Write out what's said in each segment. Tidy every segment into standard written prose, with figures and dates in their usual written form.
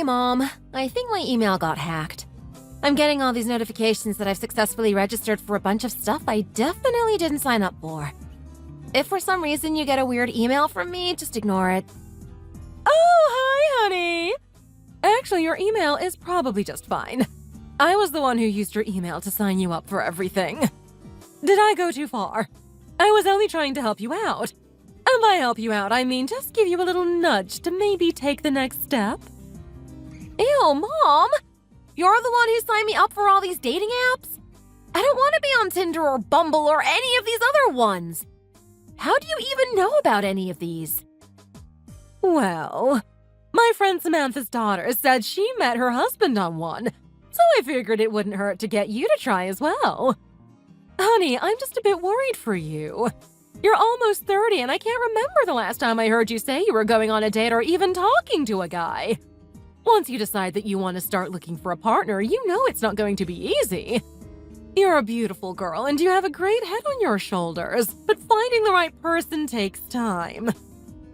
Mom. I think my email got hacked. I'm getting all these notifications that I've successfully registered for a bunch of stuff I definitely didn't sign up for. If for some reason you get a weird email from me, just ignore it. Oh, hi, honey! Actually, your email is probably just fine. I was the one who used your email to sign you up for everything. Did I go too far? I was only trying to help you out. And by help you out, I mean just give you a little nudge to maybe take the next step. Ew, Mom! You're the one who signed me up for all these dating apps? I don't want to be on Tinder or Bumble or any of these other ones. How do you even know about any of these? Well, my friend Samantha's daughter said she met her husband on one, so I figured it wouldn't hurt to get you to try as well. Honey, I'm just a bit worried for you. You're almost 30 and I can't remember the last time I heard you say you were going on a date or even talking to a guy. Once you decide that you want to start looking for a partner, you know it's not going to be easy. You're a beautiful girl and you have a great head on your shoulders, but finding the right person takes time.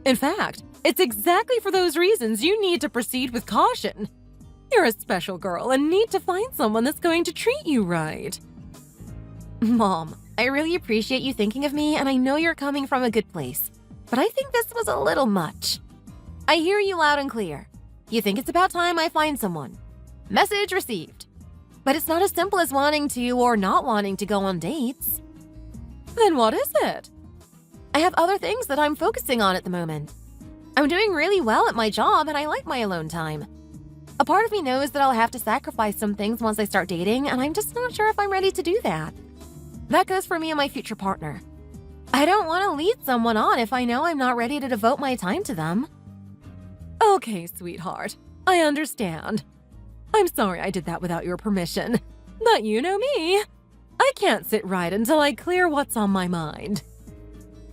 In fact, it's exactly for those reasons you need to proceed with caution. You're a special girl and need to find someone that's going to treat you right. Mom, I really appreciate you thinking of me and I know you're coming from a good place, but I think this was a little much. I hear you loud and clear. You think it's about time I find someone. Message received. But it's not as simple as wanting to or not wanting to go on dates. Then what is it? I have other things that I'm focusing on at the moment. I'm doing really well at my job and I like my alone time. A part of me knows that I'll have to sacrifice some things once I start dating, and I'm just not sure if I'm ready to do that. That goes for me and my future partner. I don't want to lead someone on if I know I'm not ready to devote my time to them. Okay, sweetheart. I understand. I'm sorry I did that without your permission. But you know me. I can't sit right until I clear what's on my mind.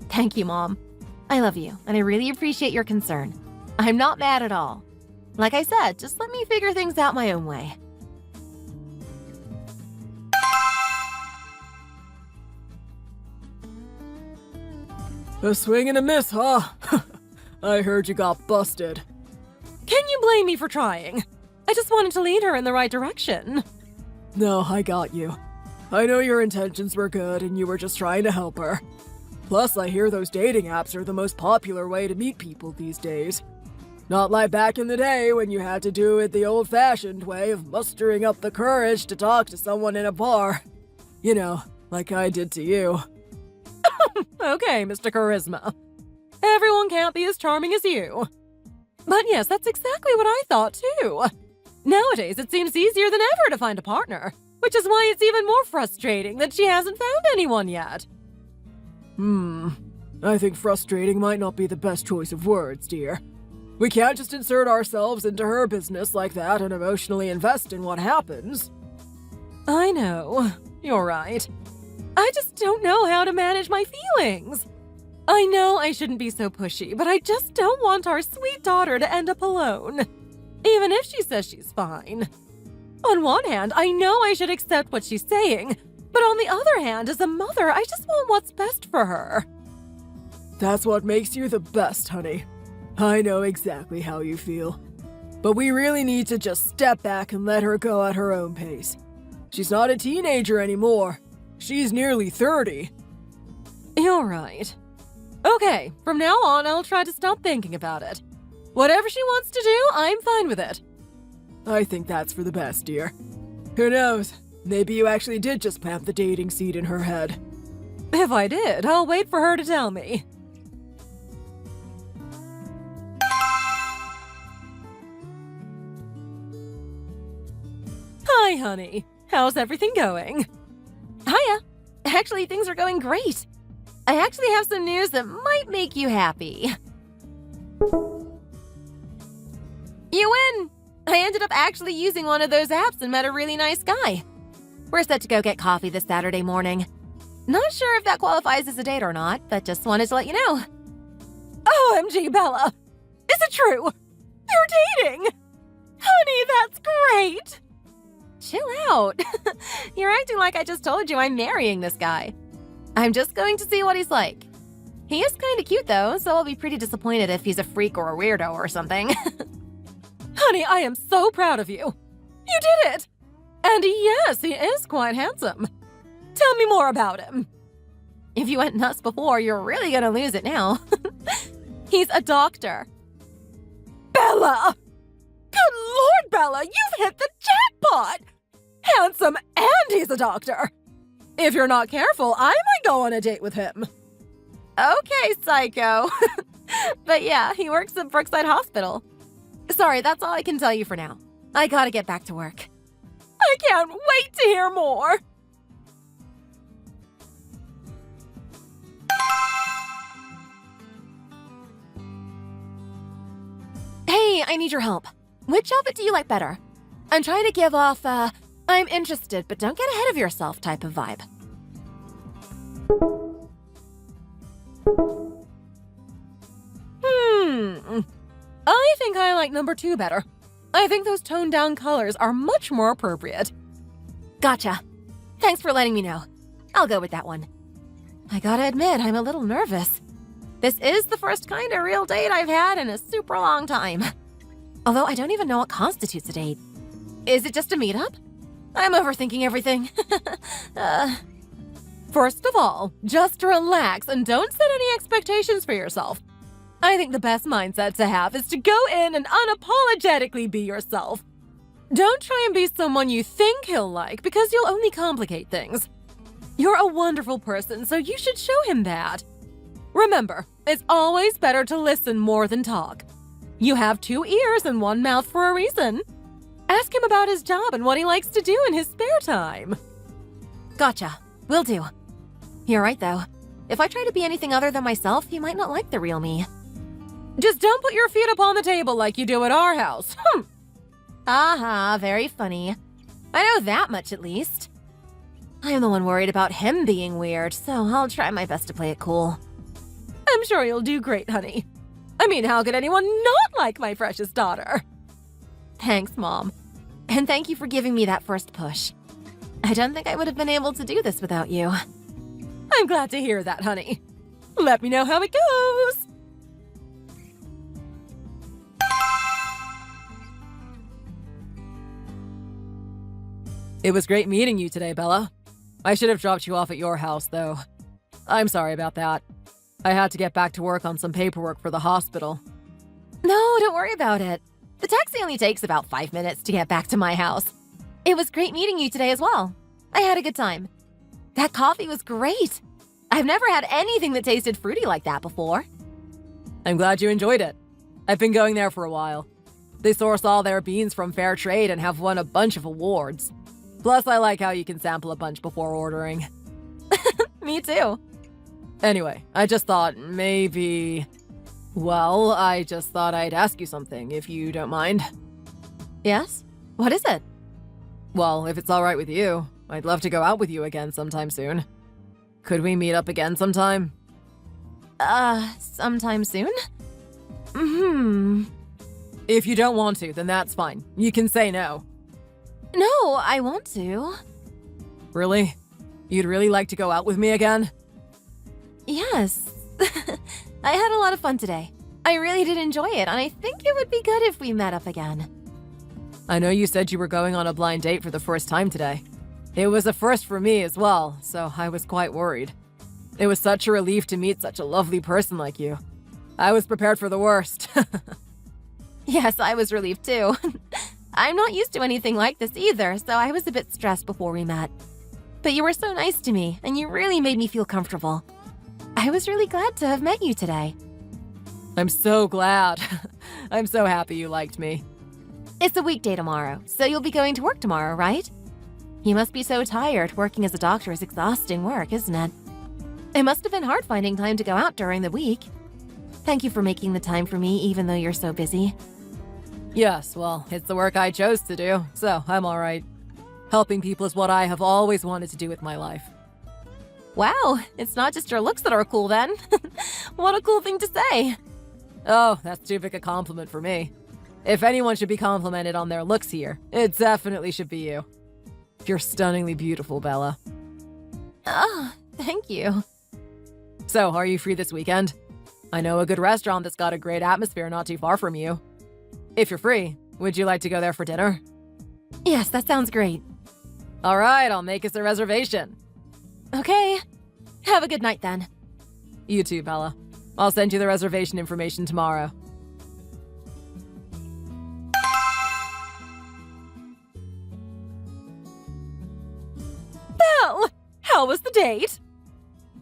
Thank you, Mom. I love you, and I really appreciate your concern. I'm not mad at all. Like I said, just let me figure things out my own way. A swing and a miss, huh? I heard you got busted. Can you blame me for trying? I just wanted to lead her in the right direction. No, I got you. I know your intentions were good and you were just trying to help her. Plus, I hear those dating apps are the most popular way to meet people these days. Not like back in the day when you had to do it the old-fashioned way of mustering up the courage to talk to someone in a bar. You know, like I did to you. Okay, Mr. Charisma. Everyone can't be as charming as you. But yes, that's exactly what I thought too. Nowadays, it seems easier than ever to find a partner, which is why it's even more frustrating that she hasn't found anyone yet. I think frustrating might not be the best choice of words, dear. We can't just insert ourselves into her business like that and emotionally invest in what happens. I know. You're right. I just don't know how to manage my feelings. I know I shouldn't be so pushy, but I just don't want our sweet daughter to end up alone. Even if she says she's fine. On one hand, I know I should accept what she's saying, but on the other hand, as a mother, I just want what's best for her. That's what makes you the best, honey. I know exactly how you feel. But we really need to just step back and let her go at her own pace. She's not a teenager anymore. She's nearly 30. You're right. Okay, from now on, I'll try to stop thinking about it. Whatever she wants to do, I'm fine with it. I think that's for the best, dear. Who knows? Maybe you actually did just plant the dating seed in her head. If I did, I'll wait for her to tell me. Hi, honey. How's everything going? Hiya. Actually, things are going great. I actually have some news that might make you happy. You win! I ended up actually using one of those apps and met a really nice guy. We're set to go get coffee this Saturday morning. Not sure if that qualifies as a date or not, but just wanted to let you know. OMG, Bella! Is it true? You're dating! Honey, that's great! Chill out. You're acting like I just told you I'm marrying this guy. I'm just going to see what he's like. He is kind of cute though, so I'll be pretty disappointed if he's a freak or a weirdo or something. Honey, I am so proud of you. You did it! And yes, he is quite handsome. Tell me more about him. If you went nuts before, you're really gonna lose it now. He's a doctor. Bella! Good Lord, Bella, you've hit the jackpot! Handsome and he's a doctor. If you're not careful, I might go on a date with him. Okay, psycho. But yeah, he works at Brookside Hospital. Sorry, that's all I can tell you for now. I gotta get back to work. I can't wait to hear more. Hey, I need your help. Which outfit do you like better? I'm trying to give off, I'm interested, but don't get ahead of yourself type of vibe. I think I like number 2 better. I think those toned down colors are much more appropriate. Gotcha. Thanks for letting me know. I'll go with that one. I gotta admit, I'm a little nervous. This is the first kind of real date I've had in a super long time. Although I don't even know what constitutes a date. Is it just a meetup? I'm overthinking everything. First of all, just relax and don't set any expectations for yourself. I think the best mindset to have is to go in and unapologetically be yourself. Don't try and be someone you think he'll like because you'll only complicate things. You're a wonderful person, so you should show him that. Remember, it's always better to listen more than talk. You have 2 ears and 1 mouth for a reason. Ask him about his job and what he likes to do in his spare time. Gotcha. Will do. You're right, though. If I try to be anything other than myself, he might not like the real me. Just don't put your feet up on the table like you do at our house. Aha, very funny. I know that much at least. I am the one worried about him being weird, so I'll try my best to play it cool. I'm sure you'll do great, honey. I mean, how could anyone not like my precious daughter? Thanks, Mom. And thank you for giving me that first push. I don't think I would have been able to do this without you. I'm glad to hear that, honey. Let me know how it goes. It was great meeting you today, Bella. I should have dropped you off at your house, though. I'm sorry about that. I had to get back to work on some paperwork for the hospital. No, don't worry about it. The taxi only takes about 5 minutes to get back to my house. It was great meeting you today as well. I had a good time. That coffee was great. I've never had anything that tasted fruity like that before. I'm glad you enjoyed it. I've been going there for a while. They source all their beans from fair trade and have won a bunch of awards. Plus, I like how you can sample a bunch before ordering. Me too. Anyway, I just thought maybe... Well, I just thought I'd ask you something, if you don't mind. Yes? What is it? Well, if it's all right with you, I'd love to go out with you again sometime soon. Could we meet up again sometime? Sometime soon? If you don't want to, then that's fine. You can say no. No, I want to. Really? You'd really like to go out with me again? Yes. I had a lot of fun today. I really did enjoy it, and I think it would be good if we met up again. I know you said you were going on a blind date for the first time today. It was a first for me as well, so I was quite worried. It was such a relief to meet such a lovely person like you. I was prepared for the worst. Yes, I was relieved too. I'm not used to anything like this either, so I was a bit stressed before we met. But you were so nice to me, and you really made me feel comfortable. I was really glad to have met you today. I'm so glad. I'm so happy you liked me. It's a weekday tomorrow, so you'll be going to work tomorrow, right? You must be so tired. Working as a doctor is exhausting work, isn't it? It must have been hard finding time to go out during the week. Thank you for making the time for me, even though you're so busy. Yes, well, it's the work I chose to do, so I'm all right. Helping people is what I have always wanted to do with my life. Wow, it's not just your looks that are cool then. What a cool thing to say. Oh, that's too big a compliment for me. If anyone should be complimented on their looks here, it definitely should be you. You're stunningly beautiful, Bella. Oh, thank you. So, are you free this weekend? I know a good restaurant that's got a great atmosphere not too far from you. If you're free, Would you like to go there for dinner? Yes, that sounds great. All right, I'll make us a reservation. Okay. Have a good night then. You too, Bella. I'll send you the reservation information tomorrow. Belle, how was the date?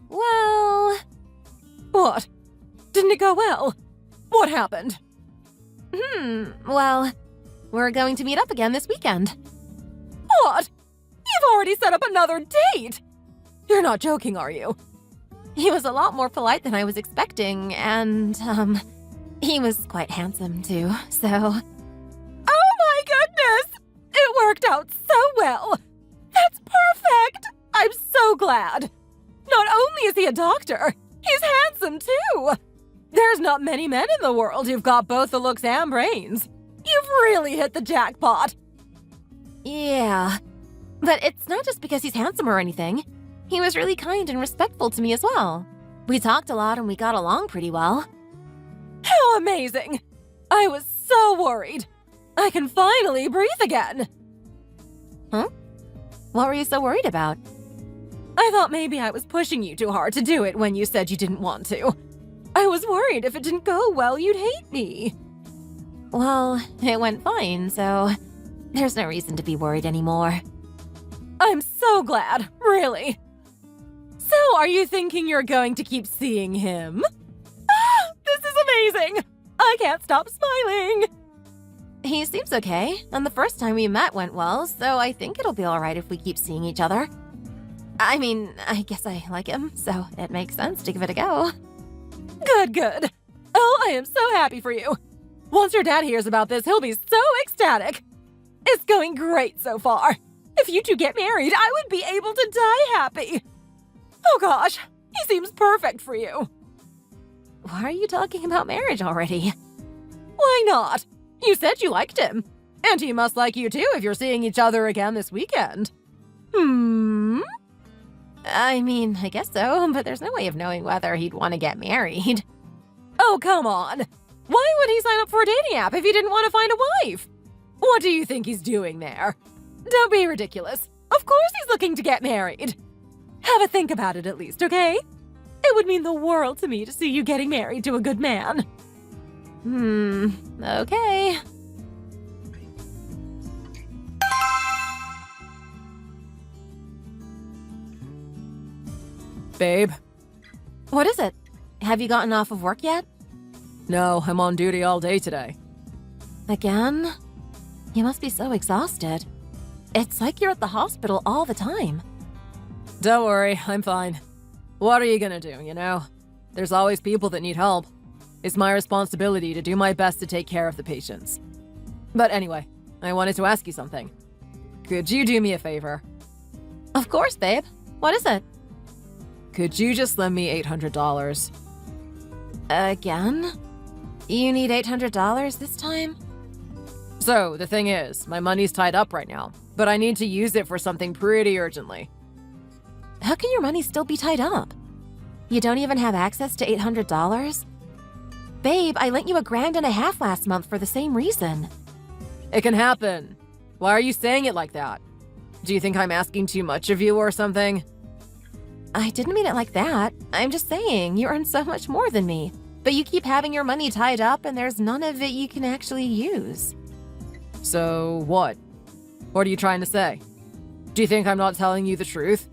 Well... What? Didn't it go well? What happened? Well, we're going to meet up again this weekend. What? You've already set up another date! You're not joking, are you? He was a lot more polite than I was expecting, and, he was quite handsome too, so... Oh my goodness! It worked out so well! That's perfect! I'm so glad! Not only is he a doctor, he's handsome too! There's not many men in the world who've got both the looks and brains. You've really hit the jackpot! Yeah. But it's not just because he's handsome or anything. He was really kind and respectful to me as well. We talked a lot and we got along pretty well. How amazing! I was so worried. I can finally breathe again. Huh? What were you so worried about? I thought maybe I was pushing you too hard to do it when you said you didn't want to. I was worried if it didn't go well, you'd hate me. Well, it went fine, so there's no reason to be worried anymore. I'm so glad, really. So, are you thinking you're going to keep seeing him? Ah, this is amazing! I can't stop smiling! He seems okay, and the first time we met went well, so I think it'll be alright if we keep seeing each other. I mean, I guess I like him, so it makes sense to give it a go. Good, good. Oh, I am so happy for you. Once your dad hears about this, he'll be so ecstatic. It's going great so far. If you two get married, I would be able to die happy. Oh gosh, he seems perfect for you. Why are you talking about marriage already? Why not? You said you liked him. And he must like you too if you're seeing each other again this weekend. I mean, I guess so, but there's no way of knowing whether he'd want to get married. Oh, come on. Why would he sign up for a dating app if he didn't want to find a wife? What do you think he's doing there? Don't be ridiculous. Of course he's looking to get married. Have a think about it at least, okay? It would mean the world to me to see you getting married to a good man. Okay. Babe? What is it? Have you gotten off of work yet? No, I'm on duty all day today. Again? You must be so exhausted. It's like you're at the hospital all the time. Don't worry, I'm fine. What are you gonna do, you know? There's always people that need help. It's my responsibility to do my best to take care of the patients. But anyway, I wanted to ask you something. Could you do me a favor? Of course, babe. What is it? Could you just lend me $800? Again? You need $800 this time? So, the thing is, my money's tied up right now, but I need to use it for something pretty urgently. How can your money still be tied up? You don't even have access to $800? Babe, I lent you $1.50 last month for the same reason. It can happen. Why are you saying it like that? Do you think I'm asking too much of you or something? I didn't mean it like that. I'm just saying, you earn so much more than me. But you keep having your money tied up and there's none of it you can actually use. So, what? What are you trying to say? Do you think I'm not telling you the truth?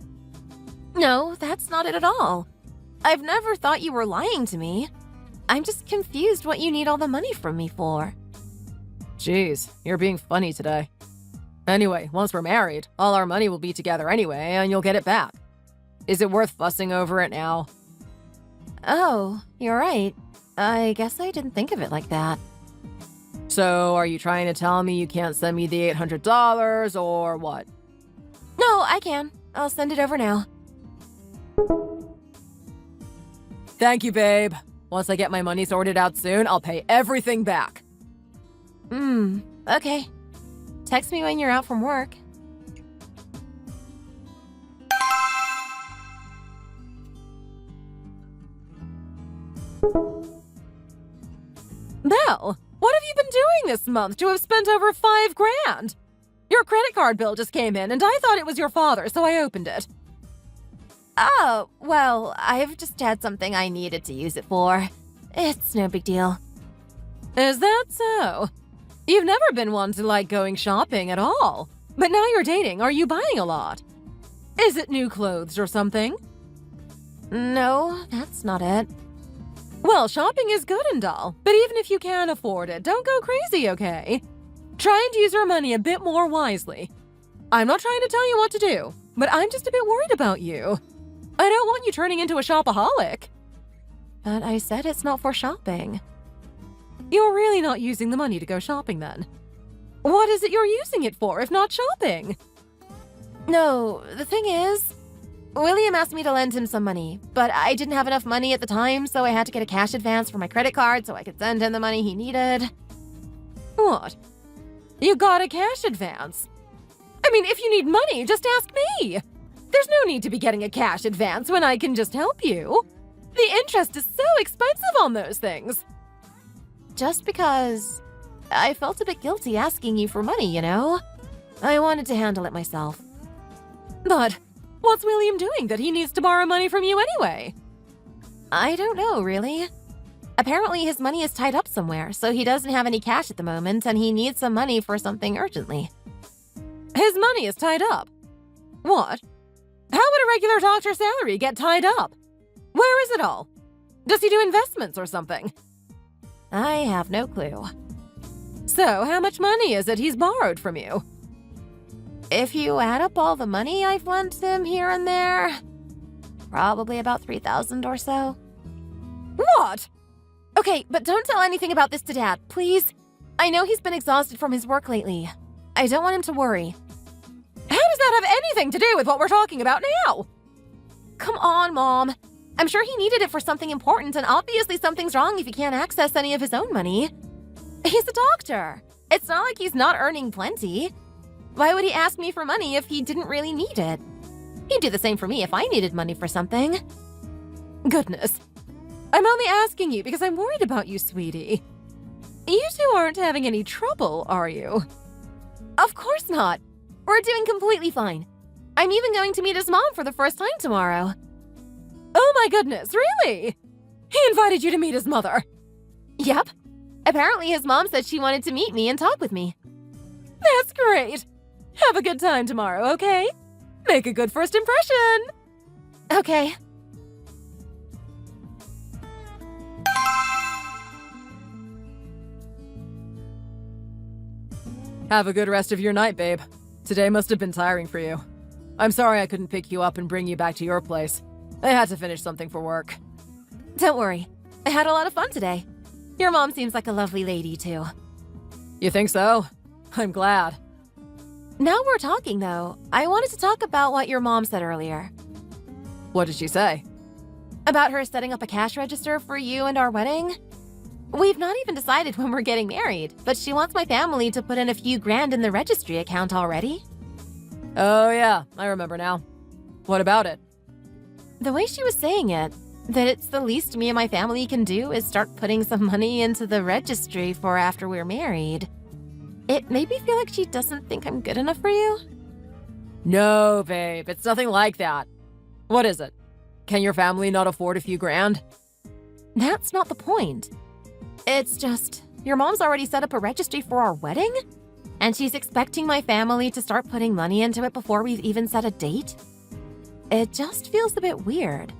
No, that's not it at all. I've never thought you were lying to me. I'm just confused what you need all the money from me for. Jeez, you're being funny today. Anyway, once we're married, all our money will be together anyway, and you'll get it back. Is it worth fussing over it now? Oh, you're right. I guess I didn't think of it like that. So, are you trying to tell me you can't send me the $800 or what? No, I can. I'll send it over now. Thank you, babe. Once I get my money sorted out soon, I'll pay everything back. Okay. Text me when you're out from work. Belle, what have you been doing this month to have spent over $5,000. Your credit card bill just came in, and I thought it was your father, so I opened it. Oh, well, I've just had something I needed to use it for. It's no big deal. Is that so? You've never been one to like going shopping at all. But now you're dating, are you buying a lot? Is it new clothes or something? No, that's not it. Well, shopping is good and all, but even if you can afford it, don't go crazy, okay? Try and use your money a bit more wisely. I'm not trying to tell you what to do, but I'm just a bit worried about you. I don't want you turning into a shopaholic. But I said it's not for shopping. You're really not using the money to go shopping then. What is it you're using it for if not shopping? No, the thing is, William asked me to lend him some money, but I didn't have enough money at the time, so I had to get a cash advance for my credit card so I could send him the money he needed. What? You got a cash advance? I mean, if you need money, just ask me. There's no need to be getting a cash advance when I can just help you. The interest is so expensive on those things. Just because I felt a bit guilty asking you for money, you know? I wanted to handle it myself. But what's William doing that he needs to borrow money from you anyway? I don't know, really. Apparently his money is tied up somewhere, so he doesn't have any cash at the moment, and he needs some money for something urgently. His money is tied up? What? How would a regular doctor's salary get tied up? Where is it all? Does he do investments or something? I have no clue. So, how much money is it he's borrowed from you? If you add up all the money I've lent him here and there, probably about 3,000 or so. What? Okay, but don't tell anything about this to Dad, please. I know he's been exhausted from his work lately. I don't want him to worry. How does that have anything to do with what we're talking about now? Come on, Mom. I'm sure he needed it for something important, and obviously something's wrong if he can't access any of his own money. He's a doctor. It's not like he's not earning plenty. Why would he ask me for money if he didn't really need it? He'd do the same for me if I needed money for something. Goodness. I'm only asking you because I'm worried about you, sweetie. You two aren't having any trouble, are you? Of course not. We're doing completely fine. I'm even going to meet his mom for the first time tomorrow. Oh my goodness, really? He invited you to meet his mother? Yep. Apparently his mom said she wanted to meet me and talk with me. That's great. Have a good time tomorrow, okay? Make a good first impression. Okay. Have a good rest of your night, babe. Today must have been tiring for you. I'm sorry I couldn't pick you up and bring you back to your place. I had to finish something for work. Don't worry. I had a lot of fun today. Your mom seems like a lovely lady, too. You think so? I'm glad. Now we're talking, though. I wanted to talk about what your mom said earlier. What did she say? About her setting up a cash register for you and our wedding. We've not even decided when we're getting married, but she wants my family to put in a few grand in the registry account already. Oh yeah, I remember now. What about it? The way she was saying it, that it's the least me and my family can do is start putting some money into the registry for after we're married. It made me feel like she doesn't think I'm good enough for you. No, babe, it's nothing like that. What is it? Can your family not afford a few grand? That's not the point. It's just, your mom's already set up a registry for our wedding? And she's expecting my family to start putting money into it before we've even set a date? It just feels a bit weird.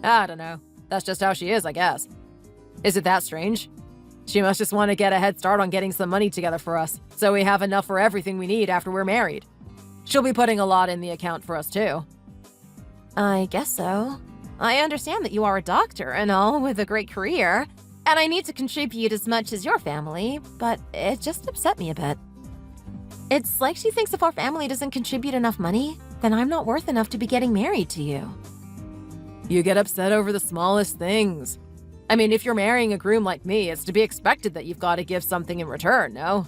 I don't know. That's just how she is, I guess. Is it that strange? She must just want to get a head start on getting some money together for us, so we have enough for everything we need after we're married. She'll be putting a lot in the account for us, too. I guess so. I understand that you are a doctor and all with a great career, and I need to contribute as much as your family, but it just upset me a bit. It's like she thinks if our family doesn't contribute enough money, then I'm not worth enough to be getting married to you. You get upset over the smallest things. I mean, if you're marrying a groom like me, it's to be expected that you've got to give something in return, no?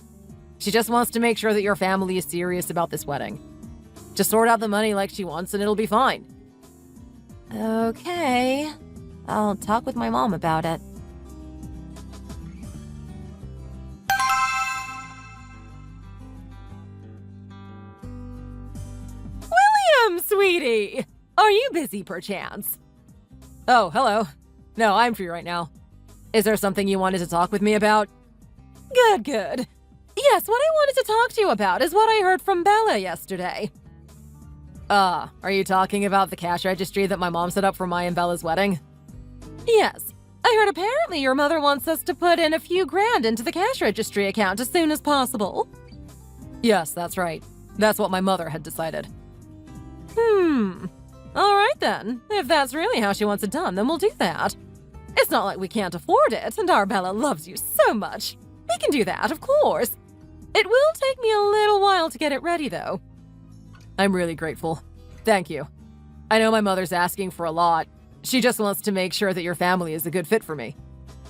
She just wants to make sure that your family is serious about this wedding. Just sort out the money like she wants and it'll be fine. Okay. I'll talk with my mom about it. Sweetie, are you busy perchance? Oh, hello. No, I'm free right now. Is there something you wanted to talk with me about? Good, good. Yes, what I wanted to talk to you about is what I heard from Bella yesterday. Are you talking about the cash registry that my mom set up for my and Bella's wedding? Yes. I heard apparently your mother wants us to put in a few grand into the cash registry account as soon as possible. Yes, that's right. That's what my mother had decided. All right then. If that's really how she wants it done, then we'll do that. It's not like we can't afford it, and our Bella loves you so much. We can do that, of course. It will take me a little while to get it ready, though. I'm really grateful. Thank you. I know my mother's asking for a lot. She just wants to make sure that your family is a good fit for me.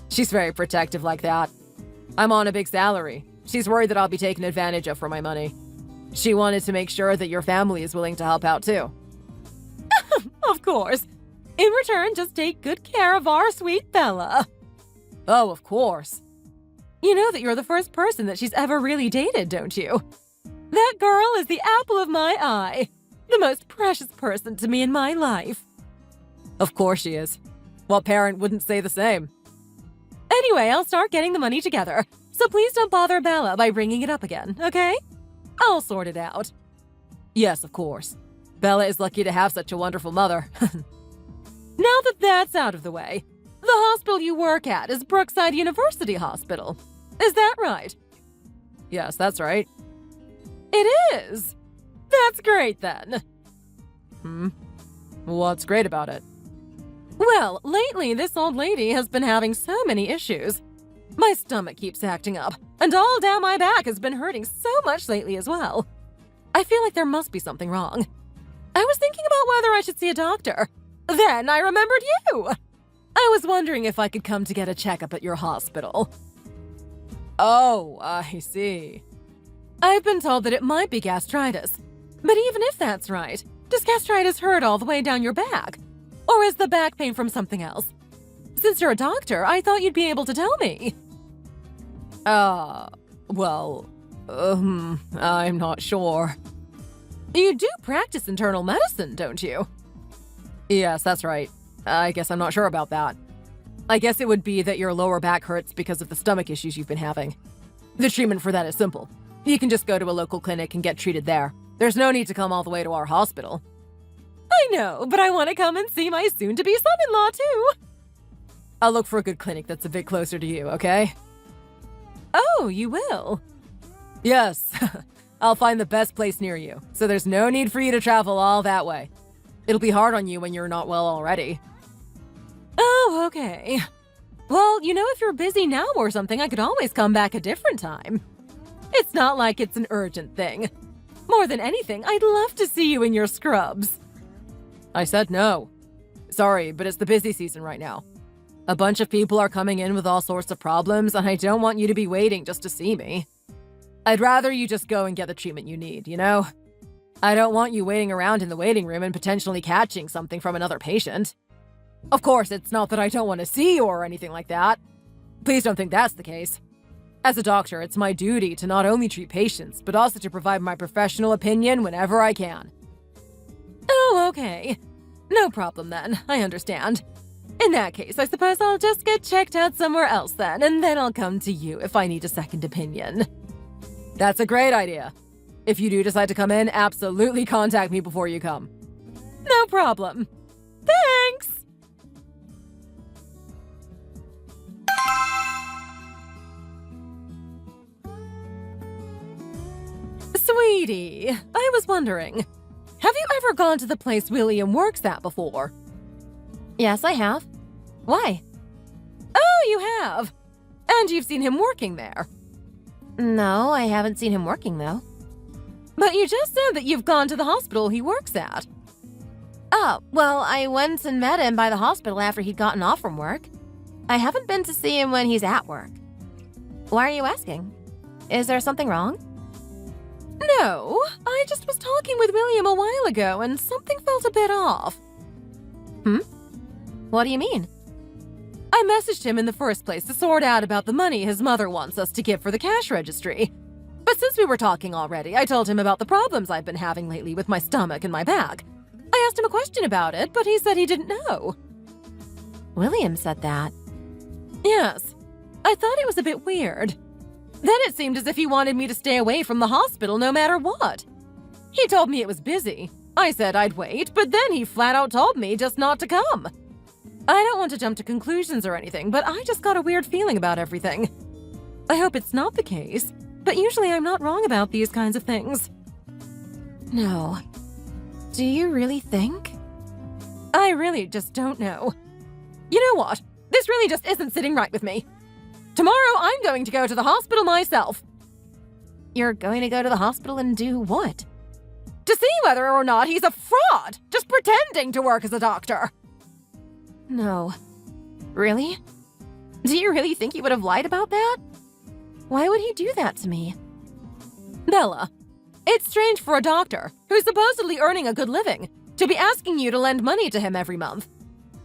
She's very protective like that. I'm on a big salary. She's worried that I'll be taken advantage of for my money. She wanted to make sure that your family is willing to help out too. Of course. In return, just take good care of our sweet Bella. Oh, of course. You know that you're the first person that she's ever really dated, don't you? That girl is the apple of my eye. The most precious person to me in my life. Of course she is. What parent wouldn't say the same? Anyway, I'll start getting the money together, so please don't bother Bella by bringing it up again, okay? I'll sort it out. Yes, of course. Bella is lucky to have such a wonderful mother. Now that that's out of the way, the hospital you work at is Brookside University Hospital. Is that right? Yes, that's right. It is. That's great then. What's great about it? Well, lately this old lady has been having so many issues. My stomach keeps acting up, and all down my back has been hurting so much lately as well. I feel like there must be something wrong. I was thinking about whether I should see a doctor. Then I remembered you. I was wondering if I could come to get a checkup at your hospital. Oh, I see. I've been told that it might be gastritis. But even if that's right, does gastritis hurt all the way down your back? Or is the back pain from something else? Since you're a doctor, I thought you'd be able to tell me. I'm not sure. You do practice internal medicine, don't you? Yes, that's right. I guess I'm not sure about that. I guess it would be that your lower back hurts because of the stomach issues you've been having. The treatment for that is simple. You can just go to a local clinic and get treated there. There's no need to come all the way to our hospital. I know, but I want to come and see my soon-to-be son-in-law, too. I'll look for a good clinic that's a bit closer to you, okay? Oh, you will? Yes. I'll find the best place near you, so there's no need for you to travel all that way. It'll be hard on you when you're not well already. Oh, okay. Well, you know, if you're busy now or something, I could always come back a different time. It's not like it's an urgent thing. More than anything, I'd love to see you in your scrubs. I said no. Sorry, but it's the busy season right now. A bunch of people are coming in with all sorts of problems, and I don't want you to be waiting just to see me. I'd rather you just go and get the treatment you need, you know? I don't want you waiting around in the waiting room and potentially catching something from another patient. Of course, it's not that I don't want to see you or anything like that. Please don't think that's the case. As a doctor, it's my duty to not only treat patients, but also to provide my professional opinion whenever I can. Oh, okay. No problem then, I understand. In that case, I suppose I'll just get checked out somewhere else then, and then I'll come to you if I need a second opinion. That's a great idea. If you do decide to come in, absolutely contact me before you come. No problem. Thanks! Sweetie, I was wondering, have you ever gone to the place William works at before? Yes, I have. Why? Oh, you have? And you've seen him working there? No, I haven't seen him working, though. But you just said that you've gone to the hospital he works at. Oh, well, I went and met him by the hospital after he'd gotten off from work. I haven't been to see him when he's at work. Why are you asking? Is there something wrong? No, I just was talking with William a while ago and something felt a bit off. What do you mean? I messaged him in the first place to sort out about the money his mother wants us to give for the cash registry. But since we were talking already, I told him about the problems I've been having lately with my stomach and my back. I asked him a question about it, but he said he didn't know. William said that. Yes. I thought it was a bit weird. Then it seemed as if he wanted me to stay away from the hospital no matter what. He told me it was busy. I said I'd wait, but then he flat out told me just not to come. I don't want to jump to conclusions or anything, but I just got a weird feeling about everything. I hope it's not the case, but usually I'm not wrong about these kinds of things. No. Do you really think? I really just don't know. You know what? This really just isn't sitting right with me. Tomorrow I'm going to go to the hospital myself. You're going to go to the hospital and do what? To see whether or not he's a fraud, just pretending to work as a doctor. No. Really? Do you really think he would have lied about that? Why would he do that to me? Bella, it's strange for a doctor, who's supposedly earning a good living, to be asking you to lend money to him every month.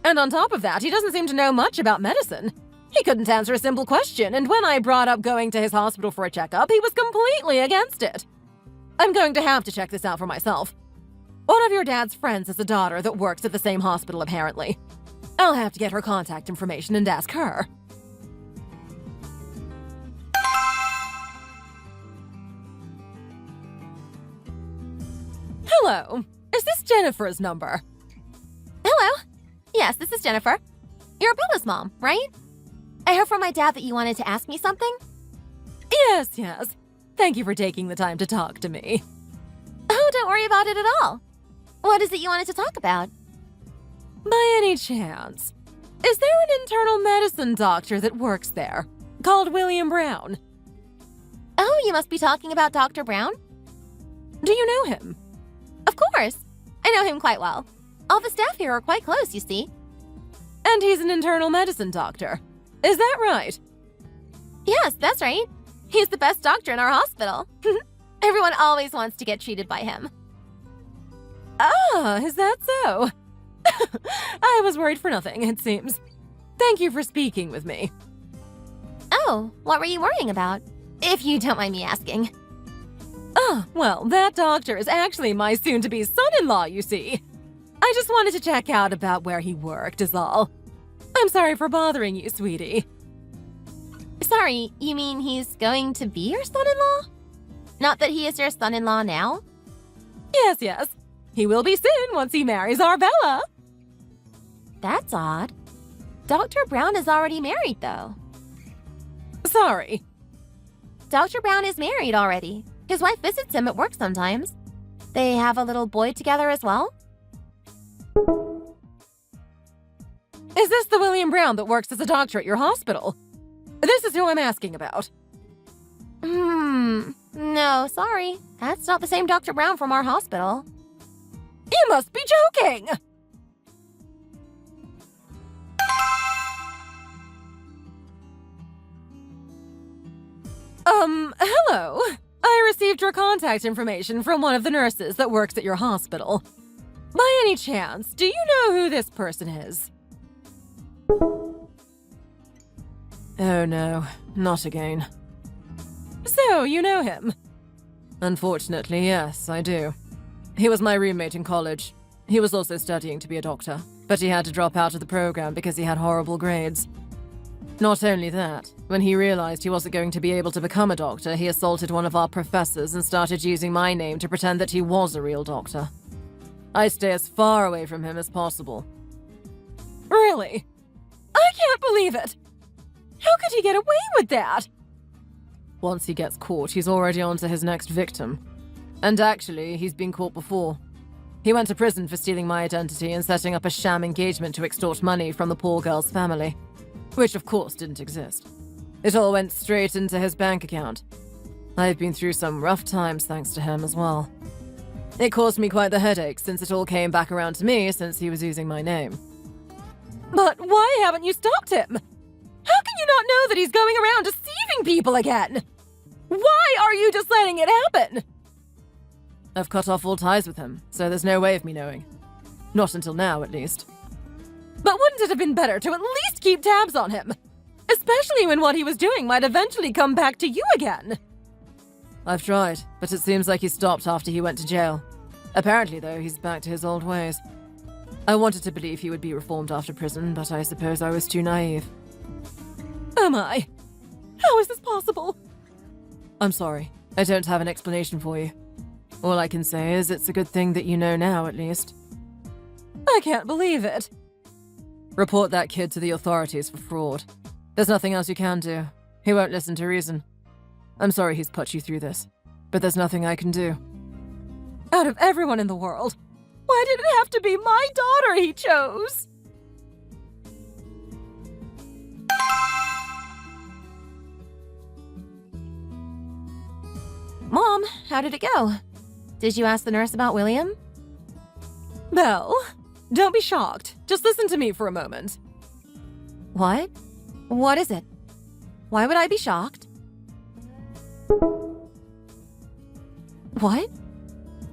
And on top of that, he doesn't seem to know much about medicine. He couldn't answer a simple question, and when I brought up going to his hospital for a checkup, he was completely against it. I'm going to have to check this out for myself. One of your dad's friends has a daughter that works at the same hospital, apparently. I'll have to get her contact information and ask her. Hello. Is this Jennifer's number? Hello. Yes, this is Jennifer. You're Bella's mom, right? I heard from my dad that you wanted to ask me something. Yes. Thank you for taking the time to talk to me. Oh, don't worry about it at all. What is it you wanted to talk about? By any chance, is there an internal medicine doctor that works there, called William Brown? Oh, you must be talking about Dr. Brown? Do you know him? Of course. I know him quite well. All the staff here are quite close, you see. And he's an internal medicine doctor. Is that right? Yes, that's right. He's the best doctor in our hospital. Everyone always wants to get treated by him. Ah, is that so? I was worried for nothing, it seems. Thank you for speaking with me. Oh, what were you worrying about? If you don't mind me asking. Ah, well, that doctor is actually my soon-to-be son-in-law, you see. I just wanted to check out about where he worked, is all. I'm sorry for bothering you, sweetie. Sorry, you mean he's going to be your son-in-law? Not that he is your son-in-law now? Yes. He will be soon once he marries our Bella. That's odd. Dr. Brown is already married, though. Sorry. Dr. Brown is married already. His wife visits him at work sometimes. They have a little boy together as well. Is this the William Brown that works as a doctor at your hospital? This is who I'm asking about. No, sorry. That's not the same Dr. Brown from our hospital. You must be joking! Hello. I received your contact information from one of the nurses that works at your hospital. By any chance, do you know who this person is? Oh no, not again. So, you know him? Unfortunately, yes, I do. He was my roommate in college. He was also studying to be a doctor, but he had to drop out of the program because he had horrible grades. Not only that, when he realized he wasn't going to be able to become a doctor, he assaulted one of our professors and started using my name to pretend that he was a real doctor. I stay as far away from him as possible. Really? I can't believe it! How could he get away with that? Once he gets caught, he's already on to his next victim. And actually, he's been caught before. He went to prison for stealing my identity and setting up a sham engagement to extort money from the poor girl's family. Which of course didn't exist. It all went straight into his bank account. I've been through some rough times thanks to him as well. It caused me quite the headache since it all came back around to me since he was using my name. But why haven't you stopped him? How can you not know that he's going around deceiving people again? Why are you just letting it happen? I've cut off all ties with him, so there's no way of me knowing. Not until now, at least. But wouldn't it have been better to at least keep tabs on him? Especially when what he was doing might eventually come back to you again. I've tried, but it seems like he stopped after he went to jail. Apparently, though, he's back to his old ways. I wanted to believe he would be reformed after prison, but I suppose I was too naive. Am I? How is this possible? I'm sorry. I don't have an explanation for you. All I can say is it's a good thing that you know now, at least. I can't believe it. Report that kid to the authorities for fraud. There's nothing else you can do. He won't listen to reason. I'm sorry he's put you through this, but there's nothing I can do. Out of everyone in the world, why did it have to be my daughter he chose? Mom, how did it go? Did you ask the nurse about William? Belle, don't be shocked. Just listen to me for a moment. What? What is it? Why would I be shocked? What?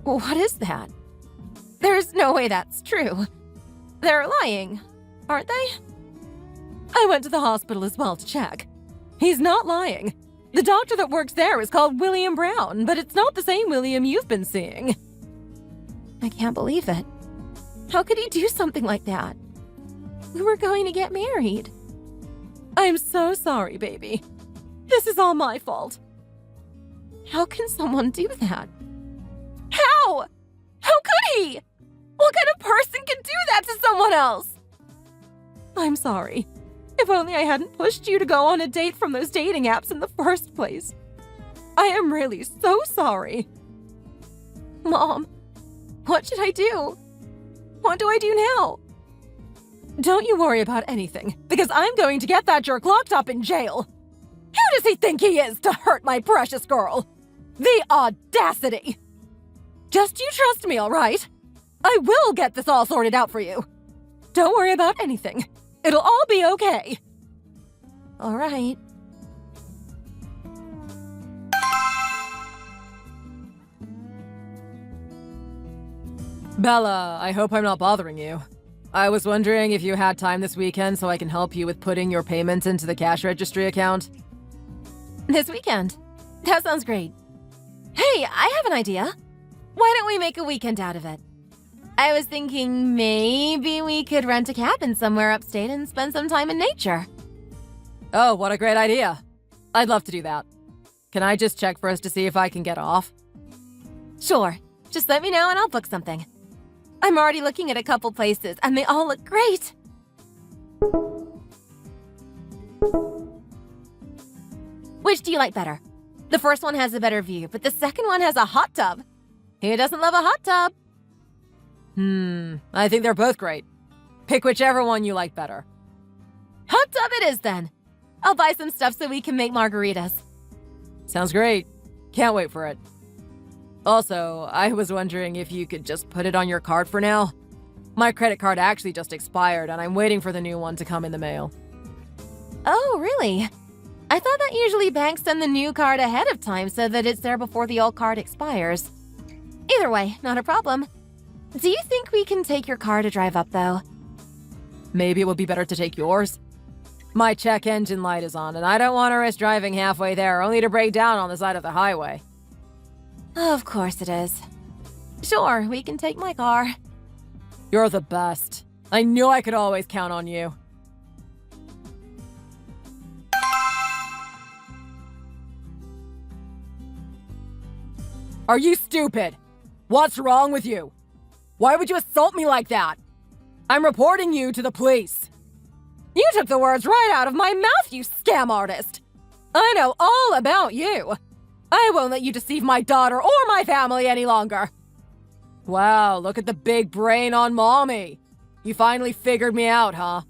What is that? There's no way that's true. They're lying, aren't they? I went to the hospital as well to check. He's not lying. The doctor that works there is called William Brown, but it's not the same William you've been seeing. I can't believe it. How could he do something like that? We were going to get married. I'm so sorry, baby. This is all my fault. How can someone do that? How? How could he? What kind of person can do that to someone else? I'm sorry. If only I hadn't pushed you to go on a date from those dating apps in the first place. I am really so sorry. Mom, what should I do? What do I do now? Don't you worry about anything, because I'm going to get that jerk locked up in jail. Who does he think he is to hurt my precious girl? The audacity! Just you trust me, all right? I will get this all sorted out for you. Don't worry about anything. It'll all be okay. All right. Bella, I hope I'm not bothering you. I was wondering if you had time this weekend so I can help you with putting your payments into the cash registry account. This weekend? That sounds great. Hey, I have an idea. Why don't we make a weekend out of it? I was thinking maybe we could rent a cabin somewhere upstate and spend some time in nature. Oh, what a great idea. I'd love to do that. Can I just check first to see if I can get off? Sure. Just let me know and I'll book something. I'm already looking at a couple places and they all look great. Which do you like better? The first one has a better view, but the second one has a hot tub. Who doesn't love a hot tub? I think they're both great. Pick whichever one you like better. Hot tub it is then. I'll buy some stuff so we can make margaritas. Sounds great. Can't wait for it. Also, I was wondering if you could just put it on your card for now. My credit card actually just expired and I'm waiting for the new one to come in the mail. Oh, really? I thought that usually banks send the new card ahead of time so that it's there before the old card expires. Either way, not a problem. Do you think we can take your car to drive up, though? Maybe it would be better to take yours. My check engine light is on and I don't want to risk driving halfway there only to break down on the side of the highway. Of course it is. Sure, we can take my car. You're the best. I knew I could always count on you. Are you stupid? What's wrong with you? Why would you assault me like that? I'm reporting you to the police. You took the words right out of my mouth, you scam artist. I know all about you. I won't let you deceive my daughter or my family any longer. Wow, look at the big brain on Mommy. You finally figured me out, huh?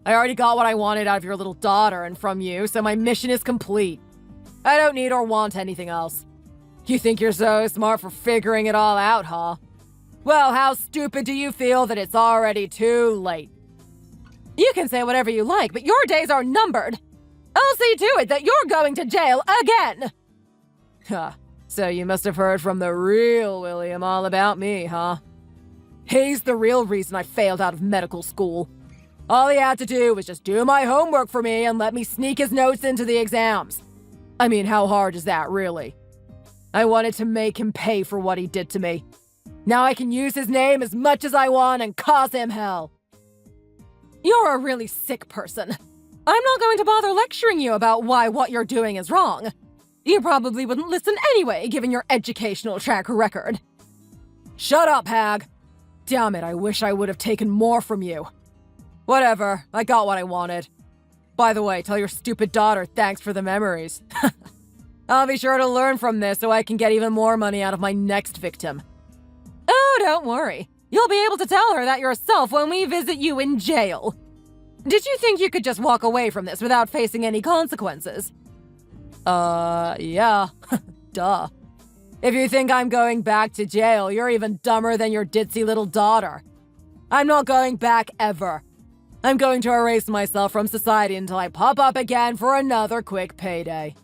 I already got what I wanted out of your little daughter and from you, so my mission is complete. I don't need or want anything else. You think you're so smart for figuring it all out, huh? Well, how stupid do you feel that it's already too late? You can say whatever you like, but your days are numbered. I'll see to it that you're going to jail again. Huh. So you must have heard from the real William all about me, huh? He's the real reason I failed out of medical school. All he had to do was just do my homework for me and let me sneak his notes into the exams. I mean, how hard is that, really? I wanted to make him pay for what he did to me. Now I can use his name as much as I want and cause him hell. You're a really sick person. I'm not going to bother lecturing you about why what you're doing is wrong. You probably wouldn't listen anyway, given your educational track record. Shut up, hag. Damn it, I wish I would have taken more from you. Whatever, I got what I wanted. By the way, tell your stupid daughter thanks for the memories. I'll be sure to learn from this so I can get even more money out of my next victim. Oh, don't worry. You'll be able to tell her that yourself when we visit you in jail. Did you think you could just walk away from this without facing any consequences? Yeah. Duh. If you think I'm going back to jail, you're even dumber than your ditzy little daughter. I'm not going back ever. I'm going to erase myself from society until I pop up again for another quick payday.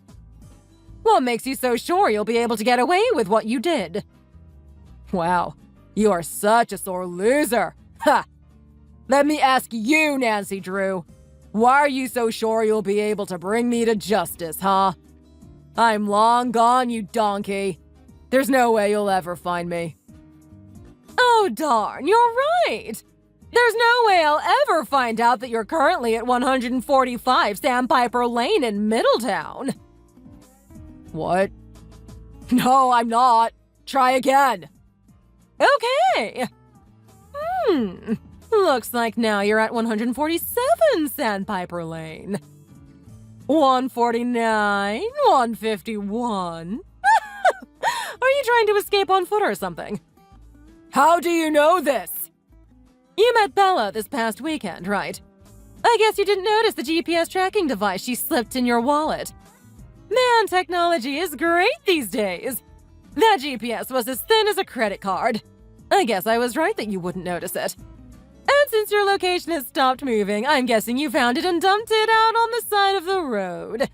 What makes you so sure you'll be able to get away with what you did? Wow, you are such a sore loser. Ha! Let me ask you, Nancy Drew. Why are you so sure you'll be able to bring me to justice, huh? I'm long gone, you donkey. There's no way you'll ever find me. Oh, darn, you're right. There's no way I'll ever find out that you're currently at 145 Sandpiper Lane in Middletown. What? No, I'm not. Try again. Okay. Looks like now you're at 147 Sandpiper Lane. 149, 151. Are you trying to escape on foot or something? How do you know this? You met Bella this past weekend, right? I guess you didn't notice the GPS tracking device she slipped in your wallet. Man, technology is great these days. That GPS was as thin as a credit card. I guess I was right that you wouldn't notice it. And since your location has stopped moving, I'm guessing you found it and dumped it out on the side of the road.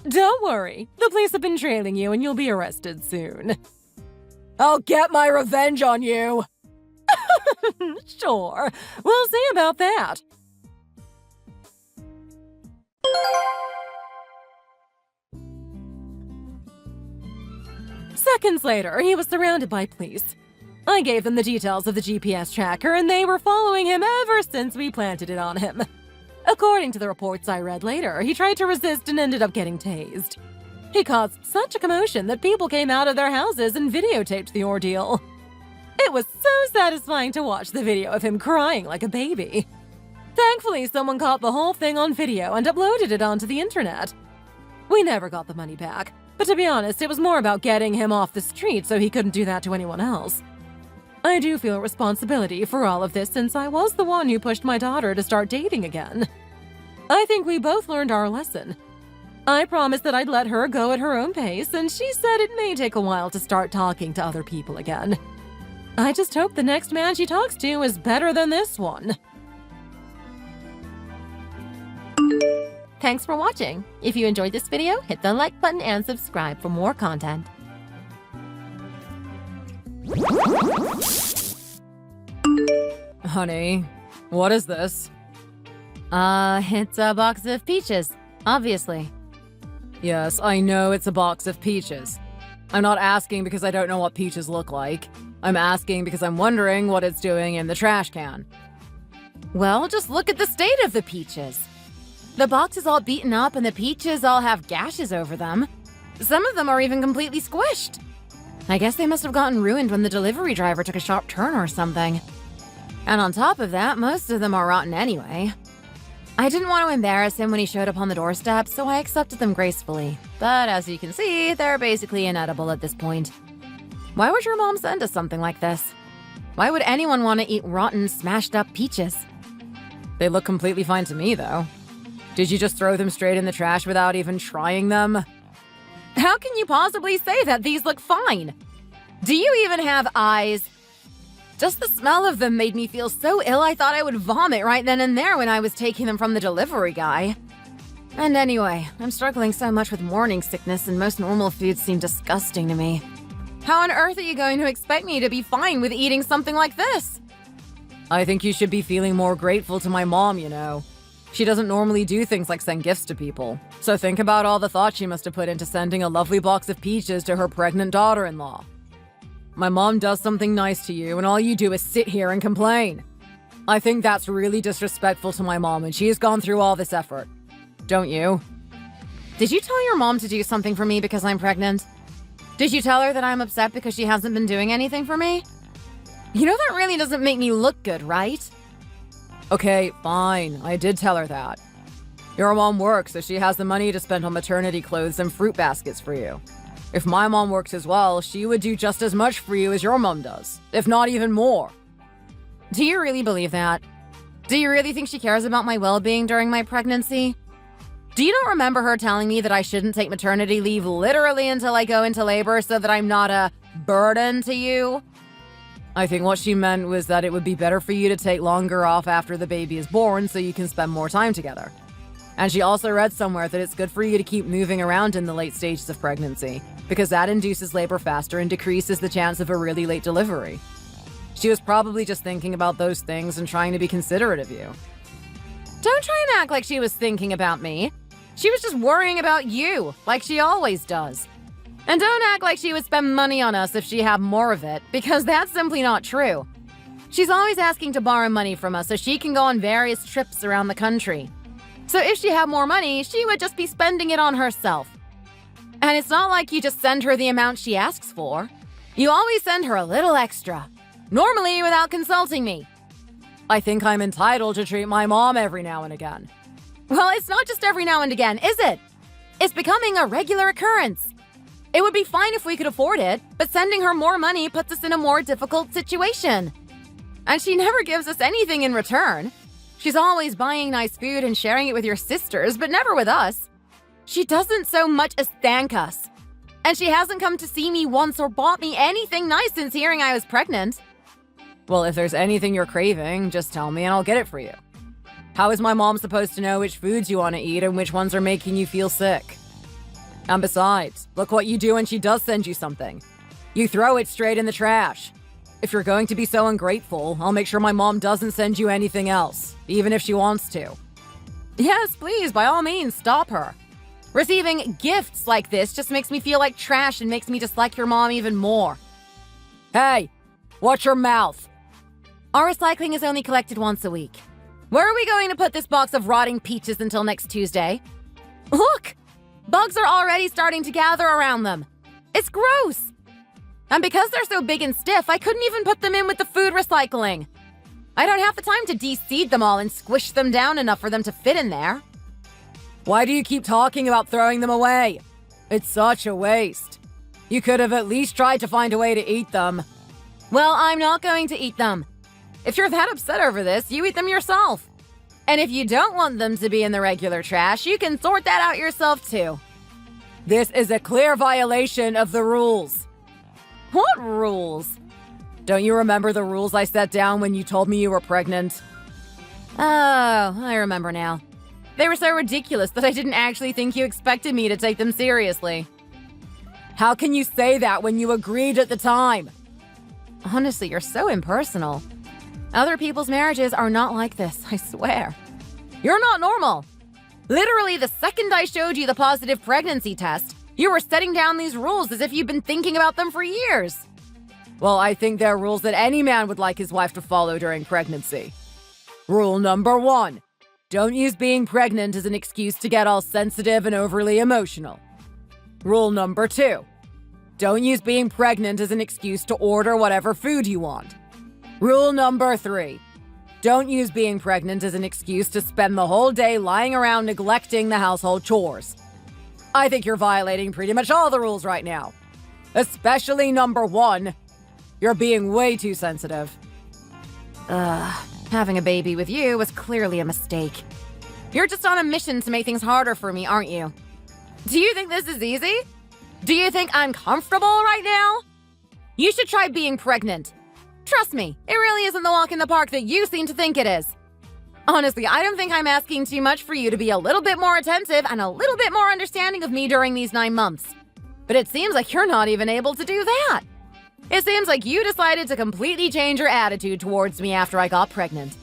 Don't worry, the police have been trailing you and you'll be arrested soon. I'll get my revenge on you. Sure, we'll see about that. Seconds later, he was surrounded by police. I gave them the details of the GPS tracker, and they were following him ever since we planted it on him. According to the reports I read later, he tried to resist and ended up getting tased. He caused such a commotion that people came out of their houses and videotaped the ordeal. It was so satisfying to watch the video of him crying like a baby. Thankfully, someone caught the whole thing on video and uploaded it onto the internet. We never got the money back, but to be honest, it was more about getting him off the street so he couldn't do that to anyone else. I do feel responsibility for all of this since I was the one who pushed my daughter to start dating again. I think we both learned our lesson. I promised that I'd let her go at her own pace, and she said it may take a while to start talking to other people again. I just hope the next man she talks to is better than this one. Thanks for watching. If you enjoyed this video, hit the like button and subscribe for more content. Honey, what is this? It's a box of peaches, obviously. Yes, I know it's a box of peaches. I'm not asking because I don't know what peaches look like. I'm asking because I'm wondering what it's doing in the trash can. Well, just look at the state of the peaches. The box is all beaten up and the peaches all have gashes over them. Some of them are even completely squished. I guess they must have gotten ruined when the delivery driver took a sharp turn or something. And on top of that, most of them are rotten anyway. I didn't want to embarrass him when he showed up on the doorstep, so I accepted them gracefully. But as you can see, they're basically inedible at this point. Why would your mom send us something like this? Why would anyone want to eat rotten, smashed up peaches? They look completely fine to me, though. Did you just throw them straight in the trash without even trying them? How can you possibly say that these look fine? Do you even have eyes? Just the smell of them made me feel so ill I thought I would vomit right then and there when I was taking them from the delivery guy. And anyway, I'm struggling so much with morning sickness and most normal foods seem disgusting to me. How on earth are you going to expect me to be fine with eating something like this? I think you should be feeling more grateful to my mom, you know. She doesn't normally do things like send gifts to people. So think about all the thought she must have put into sending a lovely box of peaches to her pregnant daughter-in-law. My mom does something nice to you, and all you do is sit here and complain. I think that's really disrespectful to my mom, and she has gone through all this effort. Don't you? Did you tell your mom to do something for me because I'm pregnant? Did you tell her that I'm upset because she hasn't been doing anything for me? You know that really doesn't make me look good, right? Okay, fine. I did tell her that. Your mom works, so she has the money to spend on maternity clothes and fruit baskets for you. If my mom works as well, she would do just as much for you as your mom does, if not even more. Do you really believe that? Do you really think she cares about my well-being during my pregnancy? Do you not remember her telling me that I shouldn't take maternity leave literally until I go into labor so that I'm not a burden to you? I think what she meant was that it would be better for you to take longer off after the baby is born so you can spend more time together. And she also read somewhere that it's good for you to keep moving around in the late stages of pregnancy, because that induces labor faster and decreases the chance of a really late delivery. She was probably just thinking about those things and trying to be considerate of you. Don't try and act like she was thinking about me. She was just worrying about you, like she always does. And don't act like she would spend money on us if she had more of it, because that's simply not true. She's always asking to borrow money from us so she can go on various trips around the country. So if she had more money, she would just be spending it on herself. And it's not like you just send her the amount she asks for. You always send her a little extra, normally without consulting me. I think I'm entitled to treat my mom every now and again. Well, it's not just every now and again, is it? It's becoming a regular occurrence. It would be fine if we could afford it, but sending her more money puts us in a more difficult situation. And she never gives us anything in return. She's always buying nice food and sharing it with your sisters, but never with us. She doesn't so much as thank us. And she hasn't come to see me once or bought me anything nice since hearing I was pregnant. Well, if there's anything you're craving, just tell me and I'll get it for you. How is my mom supposed to know which foods you want to eat and which ones are making you feel sick? And besides, look what you do when she does send you something. You throw it straight in the trash. If you're going to be so ungrateful, I'll make sure my mom doesn't send you anything else, even if she wants to. Yes, please, by all means, stop her. Receiving gifts like this just makes me feel like trash and makes me dislike your mom even more. Hey, watch your mouth. Our recycling is only collected once a week. Where are we going to put this box of rotting peaches until next Tuesday? Look! Bugs are already starting to gather around them. It's gross. And because they're so big and stiff, I couldn't even put them in with the food recycling. I don't have the time to de-seed them all and squish them down enough for them to fit in there. Why do you keep talking about throwing them away? It's such a waste. You could have at least tried to find a way to eat them. Well, I'm not going to eat them. If you're that upset over this, you eat them yourself. And if you don't want them to be in the regular trash, you can sort that out yourself too. This is a clear violation of the rules. What rules? Don't you remember the rules I set down when you told me you were pregnant? Oh, I remember now. They were so ridiculous that I didn't actually think you expected me to take them seriously. How can you say that when you agreed at the time? Honestly, you're so impersonal. Other people's marriages are not like this, I swear. You're not normal. Literally, the second I showed you the positive pregnancy test, you were setting down these rules as if you've been thinking about them for years. Well, I think they're rules that any man would like his wife to follow during pregnancy. Rule number 1. Don't use being pregnant as an excuse to get all sensitive and overly emotional. Rule number 2. Don't use being pregnant as an excuse to order whatever food you want. Rule number 3. Don't use being pregnant as an excuse to spend the whole day lying around neglecting the household chores. I think you're violating pretty much all the rules right now. Especially number 1. You're being way too sensitive. Having a baby with you was clearly a mistake. You're just on a mission to make things harder for me, aren't you? Do you think this is easy? Do you think I'm comfortable right now? You should try being pregnant. Trust me, it really isn't the walk in the park that you seem to think it is. Honestly, I don't think I'm asking too much for you to be a little bit more attentive and a little bit more understanding of me during these 9 months. But it seems like you're not even able to do that. It seems like you decided to completely change your attitude towards me after I got pregnant.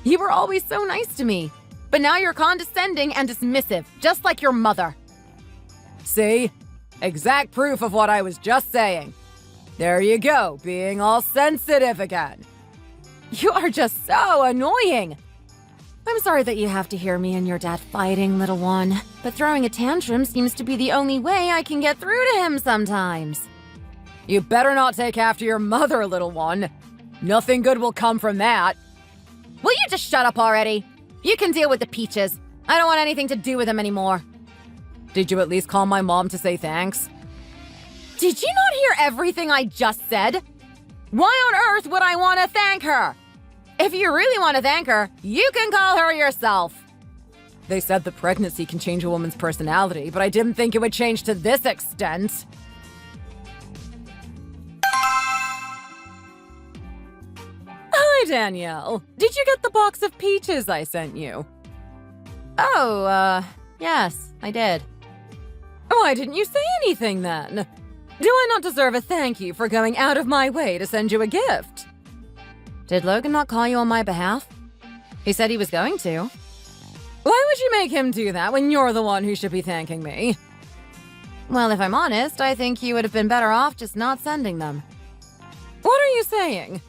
You were always so nice to me, but now you're condescending and dismissive, just like your mother. See? Exact proof of what I was just saying. There you go, being all sensitive again. You are just so annoying. I'm sorry that you have to hear me and your dad fighting, little one, but throwing a tantrum seems to be the only way I can get through to him sometimes. You better not take after your mother, little one. Nothing good will come from that. Will you just shut up already? You can deal with the Peaches. I don't want anything to do with them anymore. Did you at least call my mom to say thanks? Did you not hear everything I just said? Why on earth would I want to thank her? If you really want to thank her, you can call her yourself. They said that pregnancy can change a woman's personality, but I didn't think it would change to this extent. Hi, Danielle. Did you get the box of peaches I sent you? Oh, yes, I did. Why didn't you say anything then? Do I not deserve a thank you for going out of my way to send you a gift? Did Logan not call you on my behalf? He said he was going to. Why would you make him do that when you're the one who should be thanking me? Well, if I'm honest, I think you would have been better off just not sending them. What are you saying?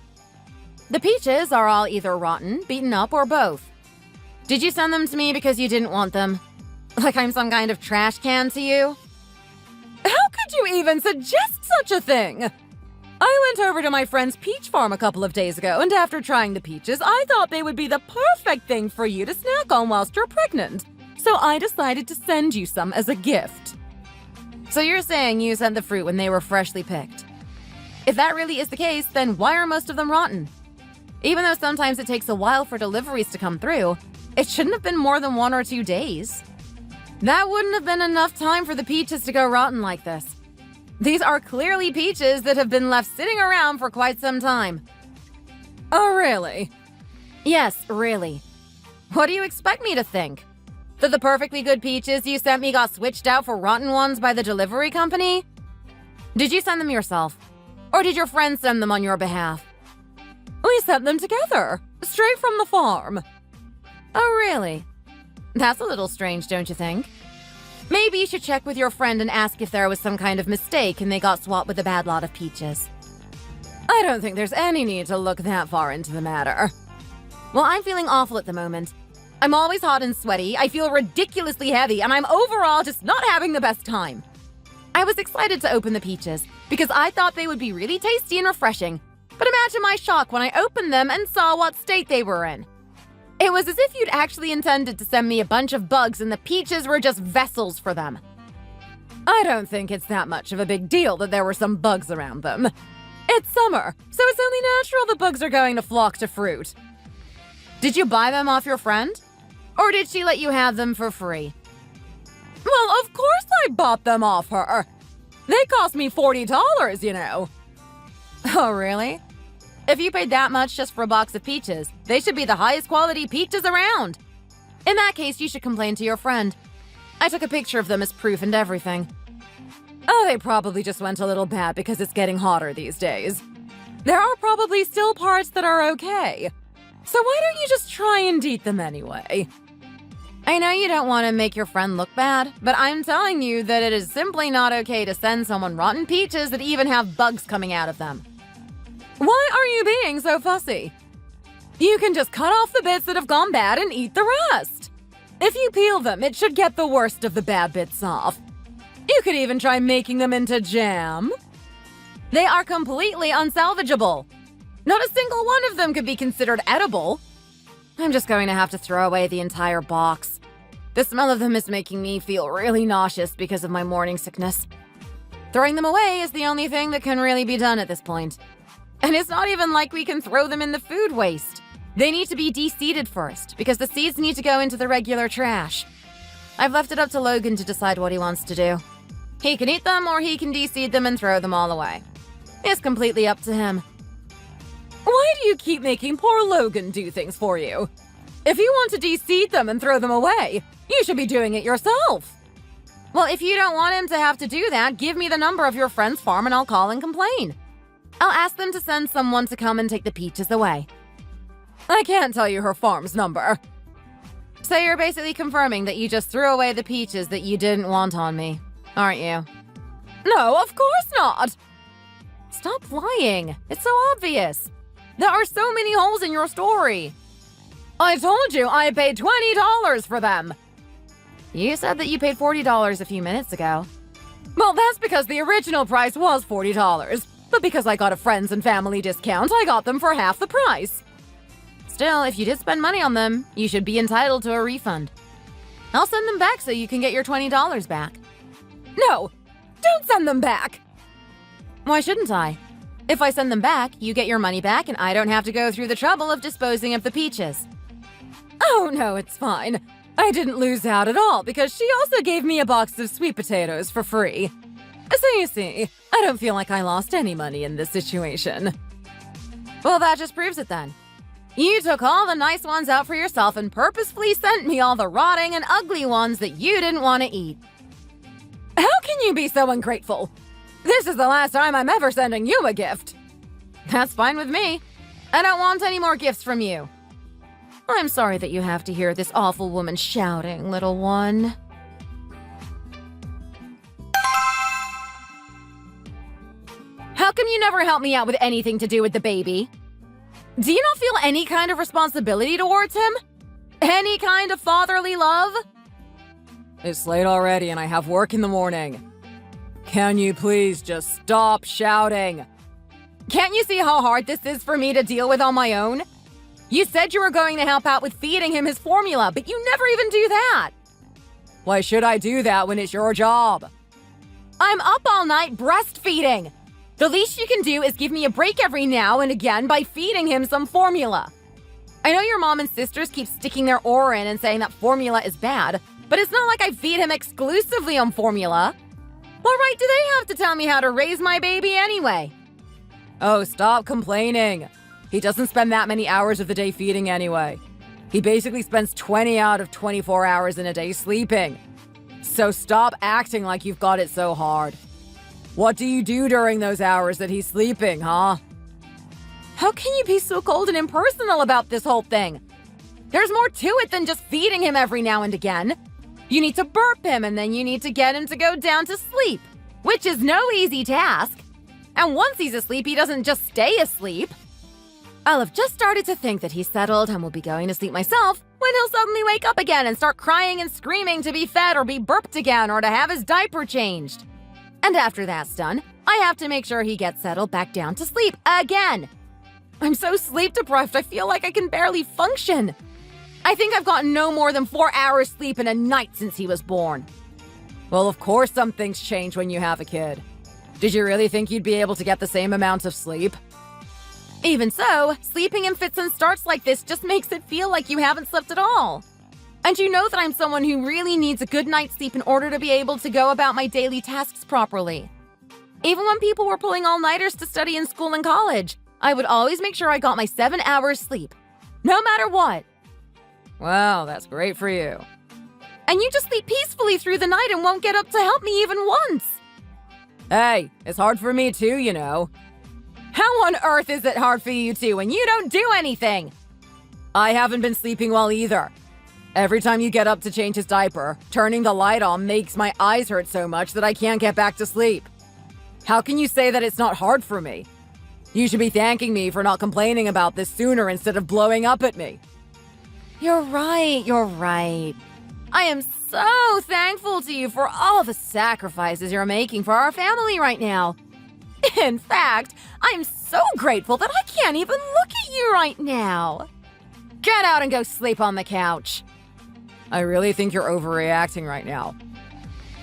The peaches are all either rotten, beaten up, or both. Did you send them to me because you didn't want them? Like I'm some kind of trash can to you? How could you even suggest such a thing? I went over to my friend's peach farm a couple of days ago, and after trying the peaches, I thought they would be the perfect thing for you to snack on whilst you're pregnant. So I decided to send you some as a gift. So you're saying you sent the fruit when they were freshly picked? If that really is the case, then why are most of them rotten? Even though sometimes it takes a while for deliveries to come through, it shouldn't have been more than 1 or 2 days. That wouldn't have been enough time for the peaches to go rotten like this. These are clearly peaches that have been left sitting around for quite some time. Oh, really? Yes, really. What do you expect me to think? That the perfectly good peaches you sent me got switched out for rotten ones by the delivery company? Did you send them yourself? Or did your friend send them on your behalf? We sent them together, straight from the farm. Oh, really? That's a little strange, don't you think? Maybe you should check with your friend and ask if there was some kind of mistake and they got swapped with a bad lot of peaches. I don't think there's any need to look that far into the matter. Well, I'm feeling awful at the moment. I'm always hot and sweaty, I feel ridiculously heavy, and I'm overall just not having the best time. I was excited to open the peaches because I thought they would be really tasty and refreshing. But imagine my shock when I opened them and saw what state they were in. It was as if you'd actually intended to send me a bunch of bugs and the peaches were just vessels for them. I don't think it's that much of a big deal that there were some bugs around them. It's summer, so it's only natural the bugs are going to flock to fruit. Did you buy them off your friend? Or did she let you have them for free? Well, of course I bought them off her. They cost me $40, you know. Oh, really? If you paid that much just for a box of peaches, they should be the highest quality peaches around. In that case, you should complain to your friend. I took a picture of them as proof and everything. Oh, they probably just went a little bad because it's getting hotter these days. There are probably still parts that are okay. So why don't you just try and eat them anyway? I know you don't want to make your friend look bad, but I'm telling you that it is simply not okay to send someone rotten peaches that even have bugs coming out of them. Why are you being so fussy? You can just cut off the bits that have gone bad and eat the rest. If you peel them, it should get the worst of the bad bits off. You could even try making them into jam. They are completely unsalvageable. Not a single one of them could be considered edible. I'm just going to have to throw away the entire box. The smell of them is making me feel really nauseous because of my morning sickness. Throwing them away is the only thing that can really be done at this point. And it's not even like we can throw them in the food waste. They need to be de-seeded first, because the seeds need to go into the regular trash. I've left it up to Logan to decide what he wants to do. He can eat them, or he can de-seed them and throw them all away. It's completely up to him. Why do you keep making poor Logan do things for you? If you want to de-seed them and throw them away, you should be doing it yourself. Well, if you don't want him to have to do that, give me the number of your friend's farm and I'll call and complain. I'll ask them to send someone to come and take the peaches away. I can't tell you her farm's number. So you're basically confirming that you just threw away the peaches that you didn't want on me, aren't you? No, of course not. Stop lying. It's so obvious. There are so many holes in your story. I told you I paid $20 for them. You said that you paid $40 a few minutes ago. Well, that's because the original price was $40. But because I got a friends and family discount, I got them for half the price. Still, if you did spend money on them, you should be entitled to a refund. I'll send them back so you can get your $20 back. No! Don't send them back! Why shouldn't I? If I send them back, you get your money back and I don't have to go through the trouble of disposing of the peaches. Oh no, it's fine. I didn't lose out at all because she also gave me a box of sweet potatoes for free. So you see, I don't feel like I lost any money in this situation. Well, that just proves it then. You took all the nice ones out for yourself and purposefully sent me all the rotting and ugly ones that you didn't want to eat. How can you be so ungrateful? This is the last time I'm ever sending you a gift. That's fine with me. I don't want any more gifts from you. I'm sorry that you have to hear this awful woman shouting, little one. How come you never help me out with anything to do with the baby? Do you not feel any kind of responsibility towards him? Any kind of fatherly love? It's late already and I have work in the morning. Can you please just stop shouting? Can't you see how hard this is for me to deal with on my own? You said you were going to help out with feeding him his formula, but you never even do that. Why should I do that when it's your job? I'm up all night breastfeeding. The least you can do is give me a break every now and again by feeding him some formula. I know your mom and sisters keep sticking their oar in and saying that formula is bad, but it's not like I feed him exclusively on formula. What right do they have to tell me how to raise my baby anyway? Oh, stop complaining. He doesn't spend that many hours of the day feeding anyway. He basically spends 20 out of 24 hours in a day sleeping. So stop acting like you've got it so hard. What do you do during those hours that he's sleeping, huh? How can you be so cold and impersonal about this whole thing? There's more to it than just feeding him every now and again. You need to burp him and then you need to get him to go down to sleep, which is no easy task. And once he's asleep, he doesn't just stay asleep. I'll have just started to think that he's settled and will be going to sleep myself when he'll suddenly wake up again and start crying and screaming to be fed or be burped again or to have his diaper changed. And after that's done, I have to make sure he gets settled back down to sleep again. I'm so sleep deprived, I feel like I can barely function. I think I've gotten no more than 4 hours sleep in a night since he was born. Well, of course some things change when you have a kid. Did you really think you'd be able to get the same amount of sleep? Even so, sleeping in fits and starts like this just makes it feel like you haven't slept at all. And you know that I'm someone who really needs a good night's sleep in order to be able to go about my daily tasks properly. Even when people were pulling all-nighters to study in school and college, I would always make sure I got my 7 hours sleep, no matter what. Wow, that's great for you. And you just sleep peacefully through the night and won't get up to help me even once. Hey, it's hard for me too, you know. How on earth is it hard for you two when you don't do anything? I haven't been sleeping well either. Every time you get up to change his diaper, turning the light on makes my eyes hurt so much that I can't get back to sleep. How can you say that it's not hard for me? You should be thanking me for not complaining about this sooner instead of blowing up at me. You're right. I am so thankful to you for all the sacrifices you're making for our family right now. In fact, I'm so grateful that I can't even look at you right now. Get out and go sleep on the couch. I really think you're overreacting right now.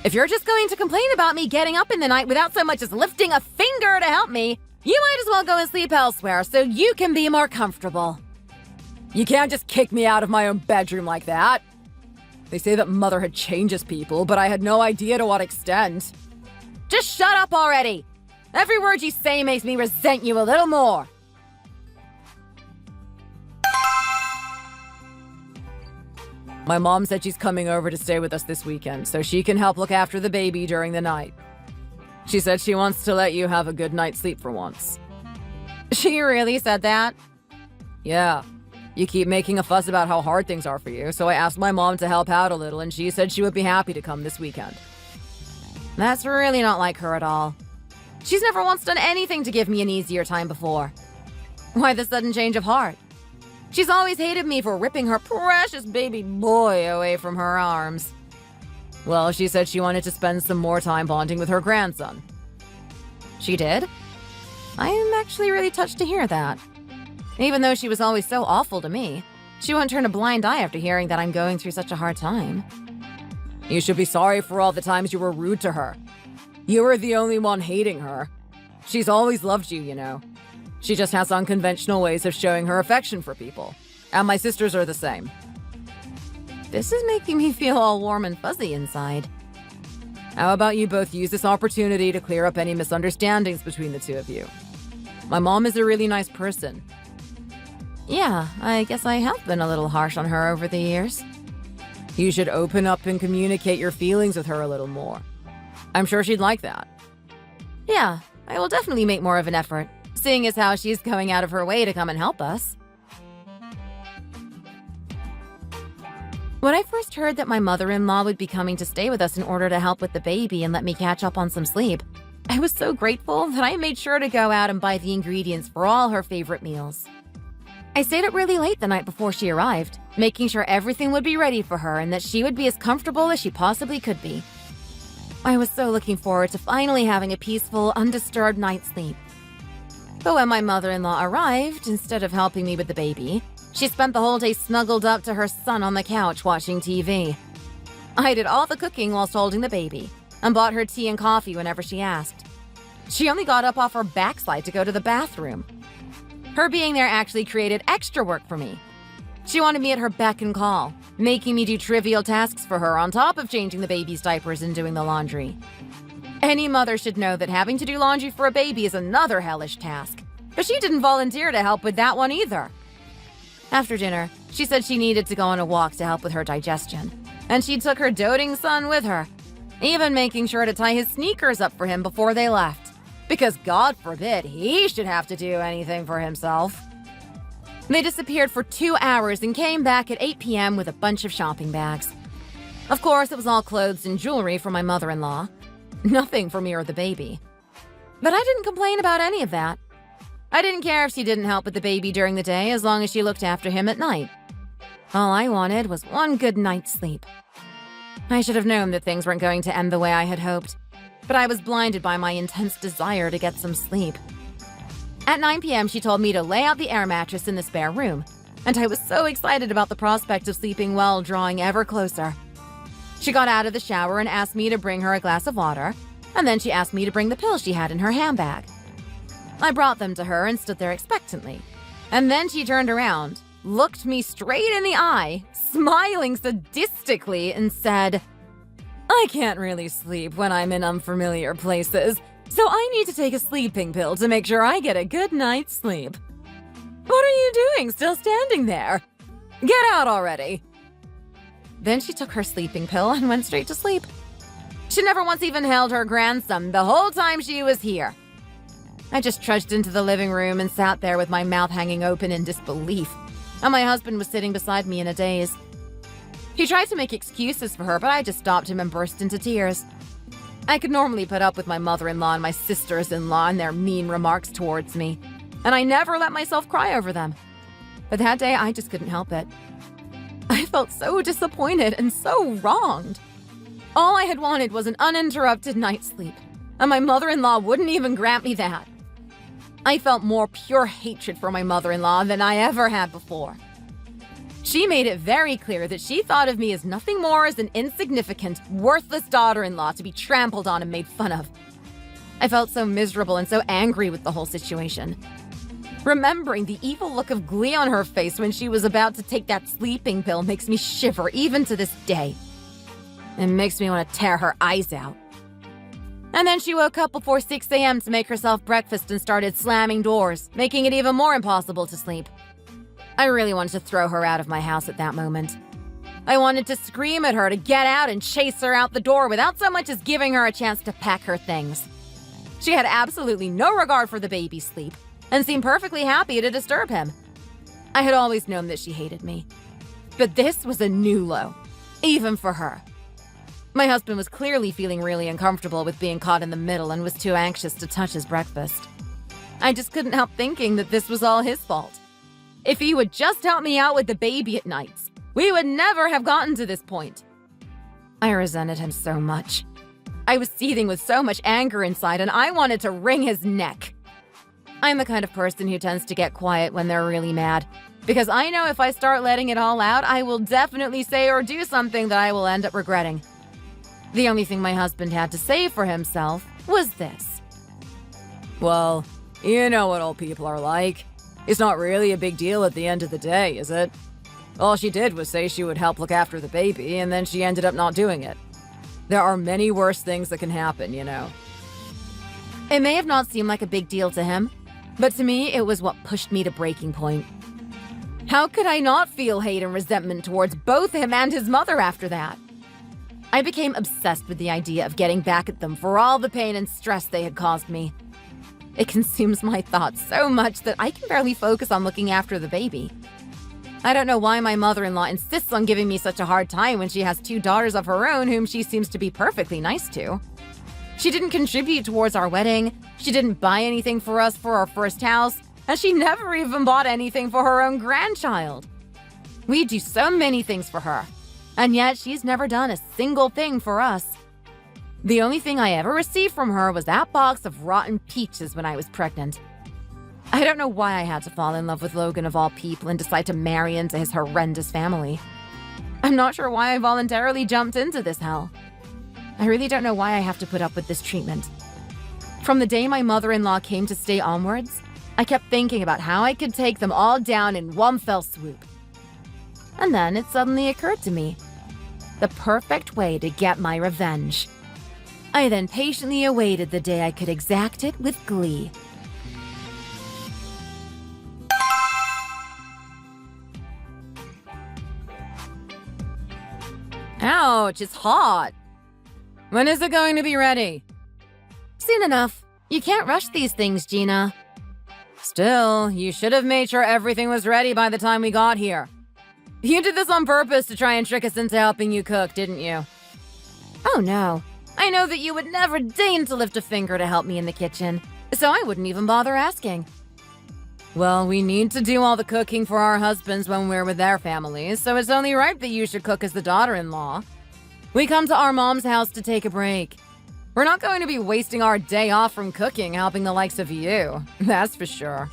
If you're just going to complain about me getting up in the night without so much as lifting a finger to help me, you might as well go and sleep elsewhere so you can be more comfortable. You can't just kick me out of my own bedroom like that. They say that motherhood changes people, but I had no idea to what extent. Just shut up already. Every word you say makes me resent you a little more. My mom said she's coming over to stay with us this weekend, so she can help look after the baby during the night. She said she wants to let you have a good night's sleep for once. She really said that? Yeah. You keep making a fuss about how hard things are for you, so I asked my mom to help out a little, and she said she would be happy to come this weekend. That's really not like her at all. She's never once done anything to give me an easier time before. Why the sudden change of heart? She's always hated me for ripping her precious baby boy away from her arms. Well, she said she wanted to spend some more time bonding with her grandson. She did? I am actually really touched to hear that. Even though she was always so awful to me, she won't turn a blind eye after hearing that I'm going through such a hard time. You should be sorry for all the times you were rude to her. You were the only one hating her. She's always loved you, you know. She just has unconventional ways of showing her affection for people. And my sisters are the same. This is making me feel all warm and fuzzy inside. How about you both use this opportunity to clear up any misunderstandings between the two of you? My mom is a really nice person. Yeah, I guess I have been a little harsh on her over the years. You should open up and communicate your feelings with her a little more. I'm sure she'd like that. Yeah, I will definitely make more of an effort, seeing as how she's going out of her way to come and help us. When I first heard that my mother-in-law would be coming to stay with us in order to help with the baby and let me catch up on some sleep, I was so grateful that I made sure to go out and buy the ingredients for all her favorite meals. I stayed up really late the night before she arrived, making sure everything would be ready for her and that she would be as comfortable as she possibly could be. I was so looking forward to finally having a peaceful, undisturbed night's sleep. But when my mother-in-law arrived, instead of helping me with the baby, she spent the whole day snuggled up to her son on the couch watching TV. I did all the cooking whilst holding the baby, and bought her tea and coffee whenever she asked. She only got up off her backside to go to the bathroom. Her being there actually created extra work for me. She wanted me at her beck and call, making me do trivial tasks for her on top of changing the baby's diapers and doing the laundry. Any mother should know that having to do laundry for a baby is another hellish task, but she didn't volunteer to help with that one either. After dinner, she said she needed to go on a walk to help with her digestion, and she took her doting son with her, even making sure to tie his sneakers up for him before they left, because God forbid he should have to do anything for himself. They disappeared for 2 hours and came back at 8 p.m. with a bunch of shopping bags. Of course, it was all clothes and jewelry for my mother-in-law. Nothing for me or the baby. But I didn't complain about any of that. I didn't care if she didn't help with the baby during the day as long as she looked after him at night. All I wanted was one good night's sleep. I should have known that things weren't going to end the way I had hoped, but I was blinded by my intense desire to get some sleep. At 9 p.m., she told me to lay out the air mattress in the spare room, and I was so excited about the prospect of sleeping well, drawing ever closer. She got out of the shower and asked me to bring her a glass of water, and then she asked me to bring the pills she had in her handbag. I brought them to her and stood there expectantly, and then she turned around, looked me straight in the eye, smiling sadistically, and said, "I can't really sleep when I'm in unfamiliar places, so I need to take a sleeping pill to make sure I get a good night's sleep. What are you doing still standing there? Get out already." Then she took her sleeping pill and went straight to sleep. She never once even held her grandson the whole time she was here. I just trudged into the living room and sat there with my mouth hanging open in disbelief, and my husband was sitting beside me in a daze. He tried to make excuses for her, but I just stopped him and burst into tears. I could normally put up with my mother-in-law and my sisters-in-law and their mean remarks towards me, and I never let myself cry over them. But that day, I just couldn't help it. I felt so disappointed and so wronged. All I had wanted was an uninterrupted night's sleep, and my mother-in-law wouldn't even grant me that. I felt more pure hatred for my mother-in-law than I ever had before. She made it very clear that she thought of me as nothing more as an insignificant, worthless daughter-in-law to be trampled on and made fun of. I felt so miserable and so angry with the whole situation. Remembering the evil look of glee on her face when she was about to take that sleeping pill makes me shiver even to this day. It makes me want to tear her eyes out. And then she woke up before 6 a.m. to make herself breakfast and started slamming doors, making it even more impossible to sleep. I really wanted to throw her out of my house at that moment. I wanted to scream at her to get out and chase her out the door without so much as giving her a chance to pack her things. She had absolutely no regard for the baby's sleep and seemed perfectly happy to disturb him. I had always known that she hated me, but this was a new low, even for her. My husband was clearly feeling really uncomfortable with being caught in the middle and was too anxious to touch his breakfast. I just couldn't help thinking that this was all his fault. If he would just help me out with the baby at nights, we would never have gotten to this point. I resented him so much. I was seething with so much anger inside, and I wanted to wring his neck. I'm the kind of person who tends to get quiet when they're really mad, because I know if I start letting it all out, I will definitely say or do something that I will end up regretting. The only thing my husband had to say for himself was this. Well, you know what old people are like. It's not really a big deal at the end of the day, is it? All she did was say she would help look after the baby, and then she ended up not doing it. There are many worse things that can happen, you know. It may have not seemed like a big deal to him, but to me, it was what pushed me to breaking point. How could I not feel hate and resentment towards both him and his mother after that? I became obsessed with the idea of getting back at them for all the pain and stress they had caused me. It consumes my thoughts so much that I can barely focus on looking after the baby. I don't know why my mother-in-law insists on giving me such a hard time when she has 2 daughters of her own whom she seems to be perfectly nice to. She didn't contribute towards our wedding, she didn't buy anything for us for our first house, and she never even bought anything for her own grandchild. We do so many things for her, and yet she's never done a single thing for us. The only thing I ever received from her was that box of rotten peaches when I was pregnant. I don't know why I had to fall in love with Logan of all people and decide to marry into his horrendous family. I'm not sure why I voluntarily jumped into this hell. I really don't know why I have to put up with this treatment. From the day my mother-in-law came to stay onwards, I kept thinking about how I could take them all down in one fell swoop. And then it suddenly occurred to me. The perfect way to get my revenge. I then patiently awaited the day I could exact it with glee. Ouch, it's hot. When is it going to be ready? Soon enough. You can't rush these things, Gina. Still, you should have made sure everything was ready by the time we got here. You did this on purpose to try and trick us into helping you cook, didn't you? Oh no. I know that you would never deign to lift a finger to help me in the kitchen, so I wouldn't even bother asking. Well, we need to do all the cooking for our husbands when we're with their families, so it's only right that you should cook as the daughter-in-law. We come to our mom's house to take a break. We're not going to be wasting our day off from cooking helping the likes of you, that's for sure.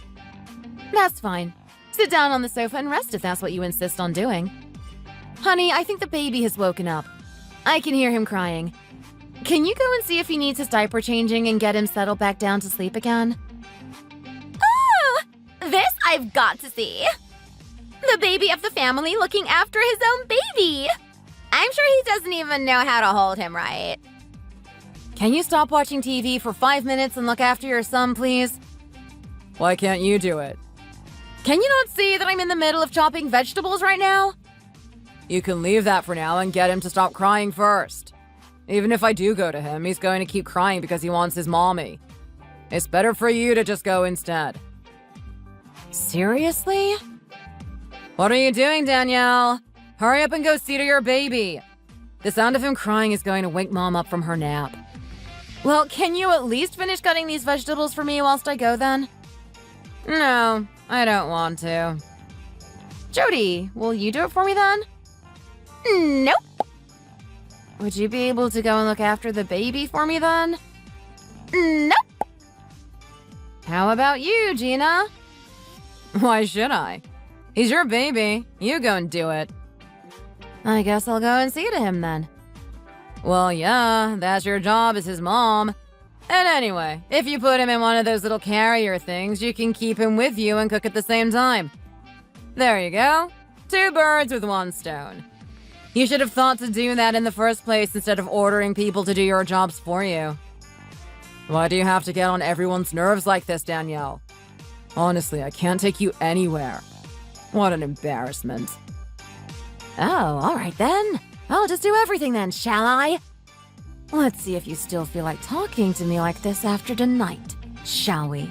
That's fine. Sit down on the sofa and rest if that's what you insist on doing. Honey, I think the baby has woken up. I can hear him crying. Can you go and see if he needs his diaper changing and get him settled back down to sleep again? Oh, this I've got to see. The baby of the family looking after his own baby. I'm sure he doesn't even know how to hold him right. Can you stop watching TV for 5 minutes and look after your son, please? Why can't you do it? Can you not see that I'm in the middle of chopping vegetables right now? You can leave that for now and get him to stop crying first. Even if I do go to him, he's going to keep crying because he wants his mommy. It's better for you to just go instead. Seriously? What are you doing, Danielle? Hurry up and go see to your baby. The sound of him crying is going to wake Mom up from her nap. Well, can you at least finish cutting these vegetables for me whilst I go then? No, I don't want to. Jody, will you do it for me then? Nope. Would you be able to go and look after the baby for me then? Nope. How about you, Gina? Why should I? He's your baby. You go and do it. I guess I'll go and see to him then. Well, yeah, that's your job as his mom. And anyway, if you put him in one of those little carrier things, you can keep him with you and cook at the same time. There you go. 2 birds with 1 stone. You should have thought to do that in the first place instead of ordering people to do your jobs for you. Why do you have to get on everyone's nerves like this, Danielle? Honestly, I can't take you anywhere. What an embarrassment. Oh, all right then. I'll just do everything then, shall I? Let's see if you still feel like talking to me like this after tonight, shall we?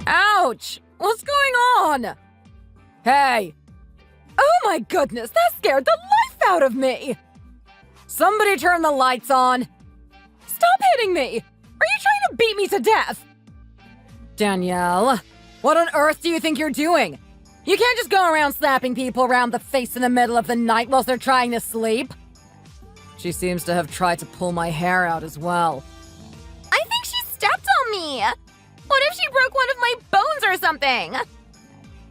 Ouch! What's going on? Hey! Oh my goodness, that scared the life out of me! Somebody turn the lights on! Stop hitting me! Are you trying to beat me to death? Danielle, what on earth do you think you're doing? You can't just go around slapping people around the face in the middle of the night whilst they're trying to sleep. She seems to have tried to pull my hair out as well. I think she stepped on me. What if she broke one of my bones or something?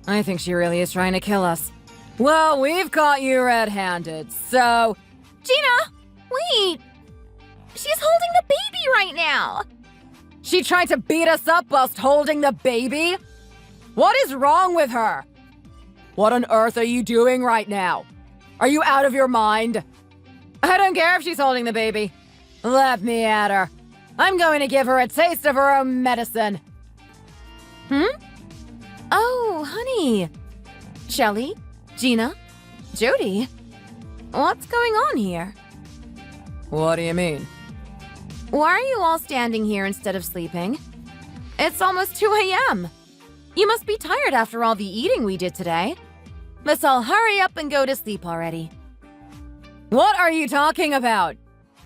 I think she really is trying to kill us. Well, we've caught you red-handed, so... Gina, wait. She's holding the baby right now. She tried to beat us up whilst holding the baby? What is wrong with her? What on earth are you doing right now? Are you out of your mind? I don't care if she's holding the baby. Let me at her. I'm going to give her a taste of her own medicine. Oh, honey. Shelly, Gina, Jody. What's going on here? What do you mean? Why are you all standing here instead of sleeping? It's almost 2 a.m. You must be tired after all the eating we did today. Let's all hurry up and go to sleep already. What are you talking about?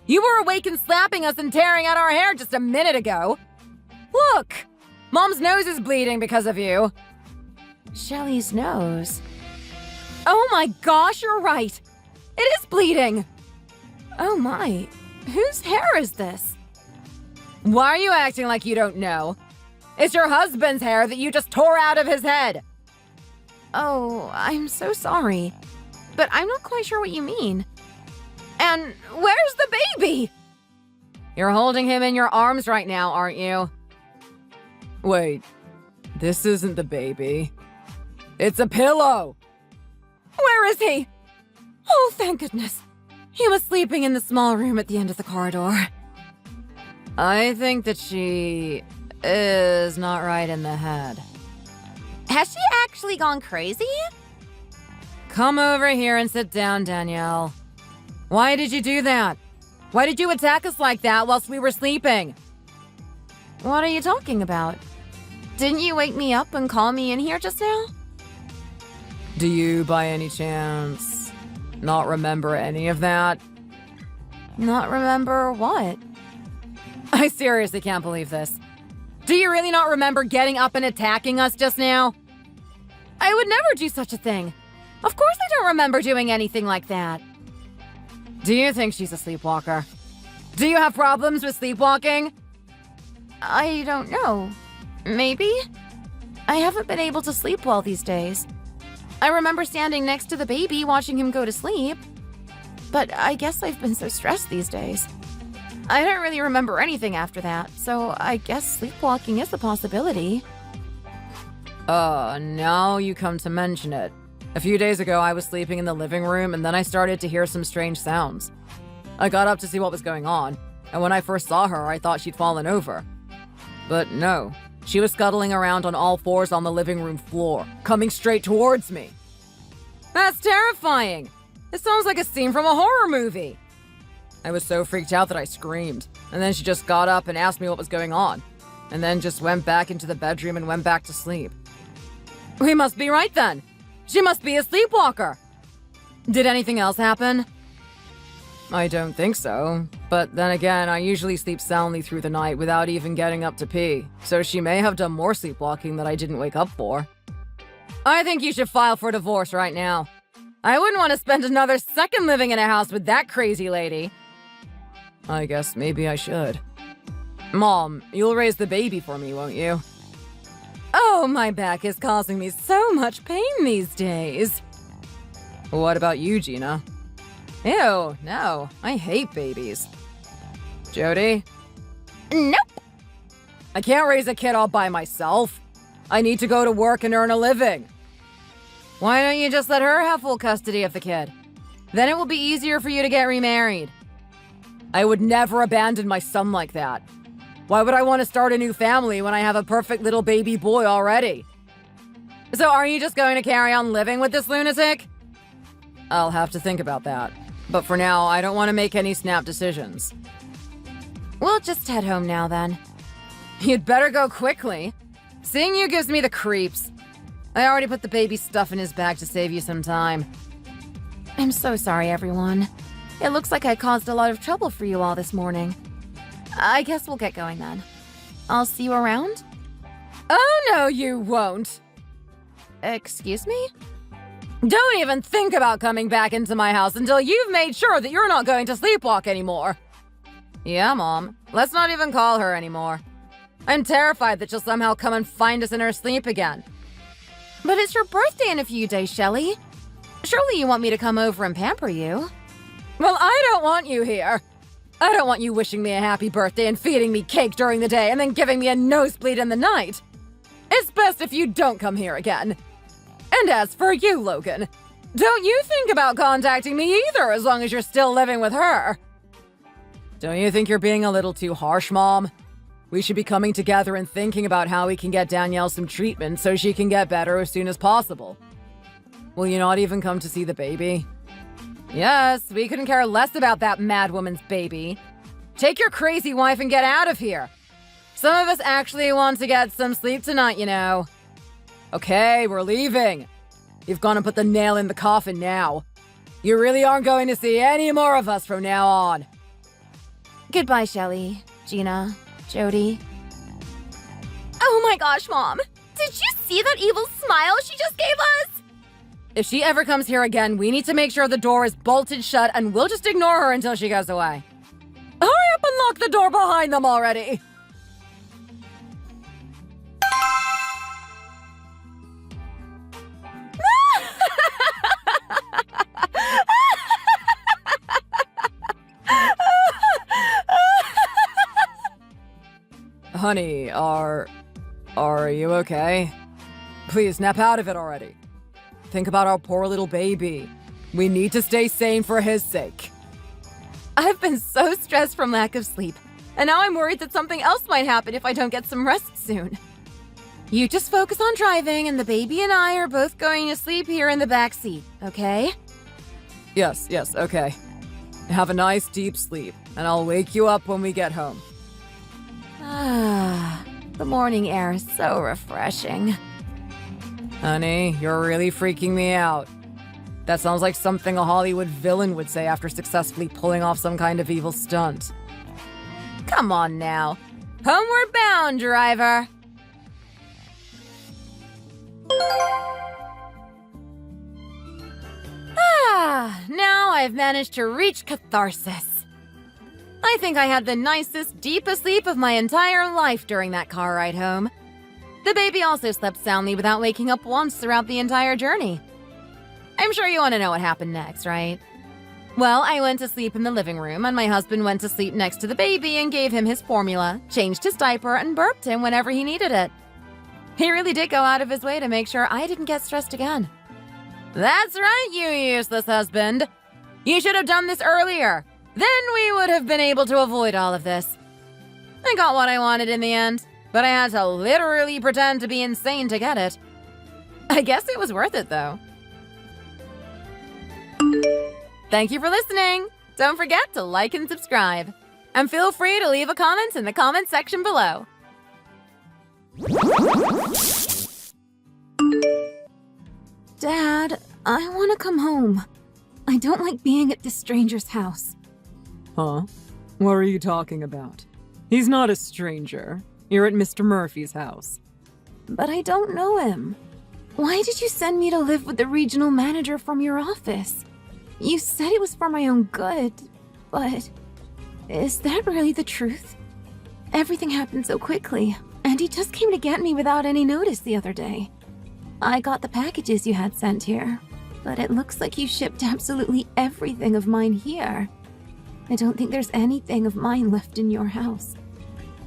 You were awake and slapping us and tearing at our hair just a minute ago. Look! Mom's nose is bleeding because of you. Shelly's nose. Oh my gosh, you're right. It is bleeding. Oh my. Whose hair is this? Why are you acting like you don't know? It's your husband's hair that you just tore out of his head. Oh, I'm so sorry. But I'm not quite sure what you mean. And where's the baby? You're holding him in your arms right now, aren't you? Wait, this isn't the baby. It's a pillow. Where is he? Oh, thank goodness. He was sleeping in the small room at the end of the corridor. I think that she is not right in the head. Has she actually gone crazy? Come over here and sit down, Danielle. Why did you do that? Why did you attack us like that whilst we were sleeping? What are you talking about? Didn't you wake me up and call me in here just now? Do you, by any chance, not remember any of that? Not remember what? I seriously can't believe this. Do you really not remember getting up and attacking us just now? I would never do such a thing. Of course I don't remember doing anything like that. Do you think she's a sleepwalker? Do you have problems with sleepwalking? I don't know. Maybe? I haven't been able to sleep well these days. I remember standing next to the baby watching him go to sleep. But I guess I've been so stressed these days. I don't really remember anything after that, so I guess sleepwalking is a possibility. Now you come to mention it. A few days ago, I was sleeping in the living room, and then I started to hear some strange sounds. I got up to see what was going on, and when I first saw her, I thought she'd fallen over. But no, she was scuttling around on all fours on the living room floor, coming straight towards me. That's terrifying! It sounds like a scene from a horror movie. I was so freaked out that I screamed, and then she just got up and asked me what was going on, and then just went back into the bedroom and went back to sleep. We must be right then. She must be a sleepwalker. Did anything else happen? I don't think so. But then again, I usually sleep soundly through the night without even getting up to pee, so she may have done more sleepwalking that I didn't wake up for. I think you should file for divorce right now. I wouldn't want to spend another second living in a house with that crazy lady. I guess maybe I should. Mom, you'll raise the baby for me, won't you? Oh, my back is causing me so much pain these days. What about you, Gina? Ew, no, I hate babies. Jody? Nope. I can't raise a kid all by myself. I need to go to work and earn a living. Why don't you just let her have full custody of the kid? Then it will be easier for you to get remarried. I would never abandon my son like that. Why would I want to start a new family when I have a perfect little baby boy already? So are you just going to carry on living with this lunatic? I'll have to think about that. But for now, I don't want to make any snap decisions. We'll just head home now then. You'd better go quickly. Seeing you gives me the creeps. I already put the baby stuff in his bag to save you some time. I'm so sorry, everyone. It looks like I caused a lot of trouble for you all this morning. I guess we'll get going then. I'll see you around? Oh, no, you won't. Excuse me? Don't even think about coming back into my house until you've made sure that you're not going to sleepwalk anymore. Yeah, Mom. Let's not even call her anymore. I'm terrified that she'll somehow come and find us in her sleep again. But it's your birthday in a few days, Shelley. Surely you want me to come over and pamper you. Well, I don't want you here. I don't want you wishing me a happy birthday and feeding me cake during the day and then giving me a nosebleed in the night. It's best if you don't come here again. And as for you, Logan, don't you think about contacting me either as long as you're still living with her. Don't you think you're being a little too harsh, Mom? We should be coming together and thinking about how we can get Danielle some treatment so she can get better as soon as possible. Will you not even come to see the baby? Yes, we couldn't care less about that mad woman's baby. Take your crazy wife and get out of here. Some of us actually want to get some sleep tonight, you know. Okay, we're leaving. You've gone and put the nail in the coffin now. You really aren't going to see any more of us from now on. Goodbye, Shelley, Gina, Jody. Oh my gosh, Mom! Did you see that evil smile she just gave us? If she ever comes here again, we need to make sure the door is bolted shut and we'll just ignore her until she goes away. Hurry up and lock the door behind them already! Honey, are you okay? Please, snap out of it already. Think about our poor little baby. We need to stay sane for his sake. I've been so stressed from lack of sleep, and now I'm worried that something else might happen if I don't get some rest soon. You just focus on driving, and the baby and I are both going to sleep here in the back seat, okay? Yes, okay. Have a nice deep sleep, and I'll wake you up when we get home. The morning air is so refreshing. Honey, you're really freaking me out. That sounds like something a Hollywood villain would say after successfully pulling off some kind of evil stunt. Come on now. Homeward bound, driver. Now I've managed to reach catharsis. I think I had the nicest, deepest sleep of my entire life during that car ride home. The baby also slept soundly without waking up once throughout the entire journey. I'm sure you want to know what happened next, right? Well, I went to sleep in the living room, and my husband went to sleep next to the baby and gave him his formula, changed his diaper, and burped him whenever he needed it. He really did go out of his way to make sure I didn't get stressed again. That's right, you useless husband. You should have done this earlier. Then we would have been able to avoid all of this. I got what I wanted in the end, but I had to literally pretend to be insane to get it. I guess it was worth it, though. Thank you for listening. Don't forget to like and subscribe. And feel free to leave a comment in the comment section below. Dad, I want to come home. I don't like being at this stranger's house. Huh? What are you talking about? He's not a stranger. You're at Mr. Murphy's house. But I don't know him. Why did you send me to live with the regional manager from your office? You said it was for my own good, but is that really the truth? Everything happened so quickly, and he just came to get me without any notice the other day. I got the packages you had sent here, but it looks like you shipped absolutely everything of mine here. I don't think there's anything of mine left in your house.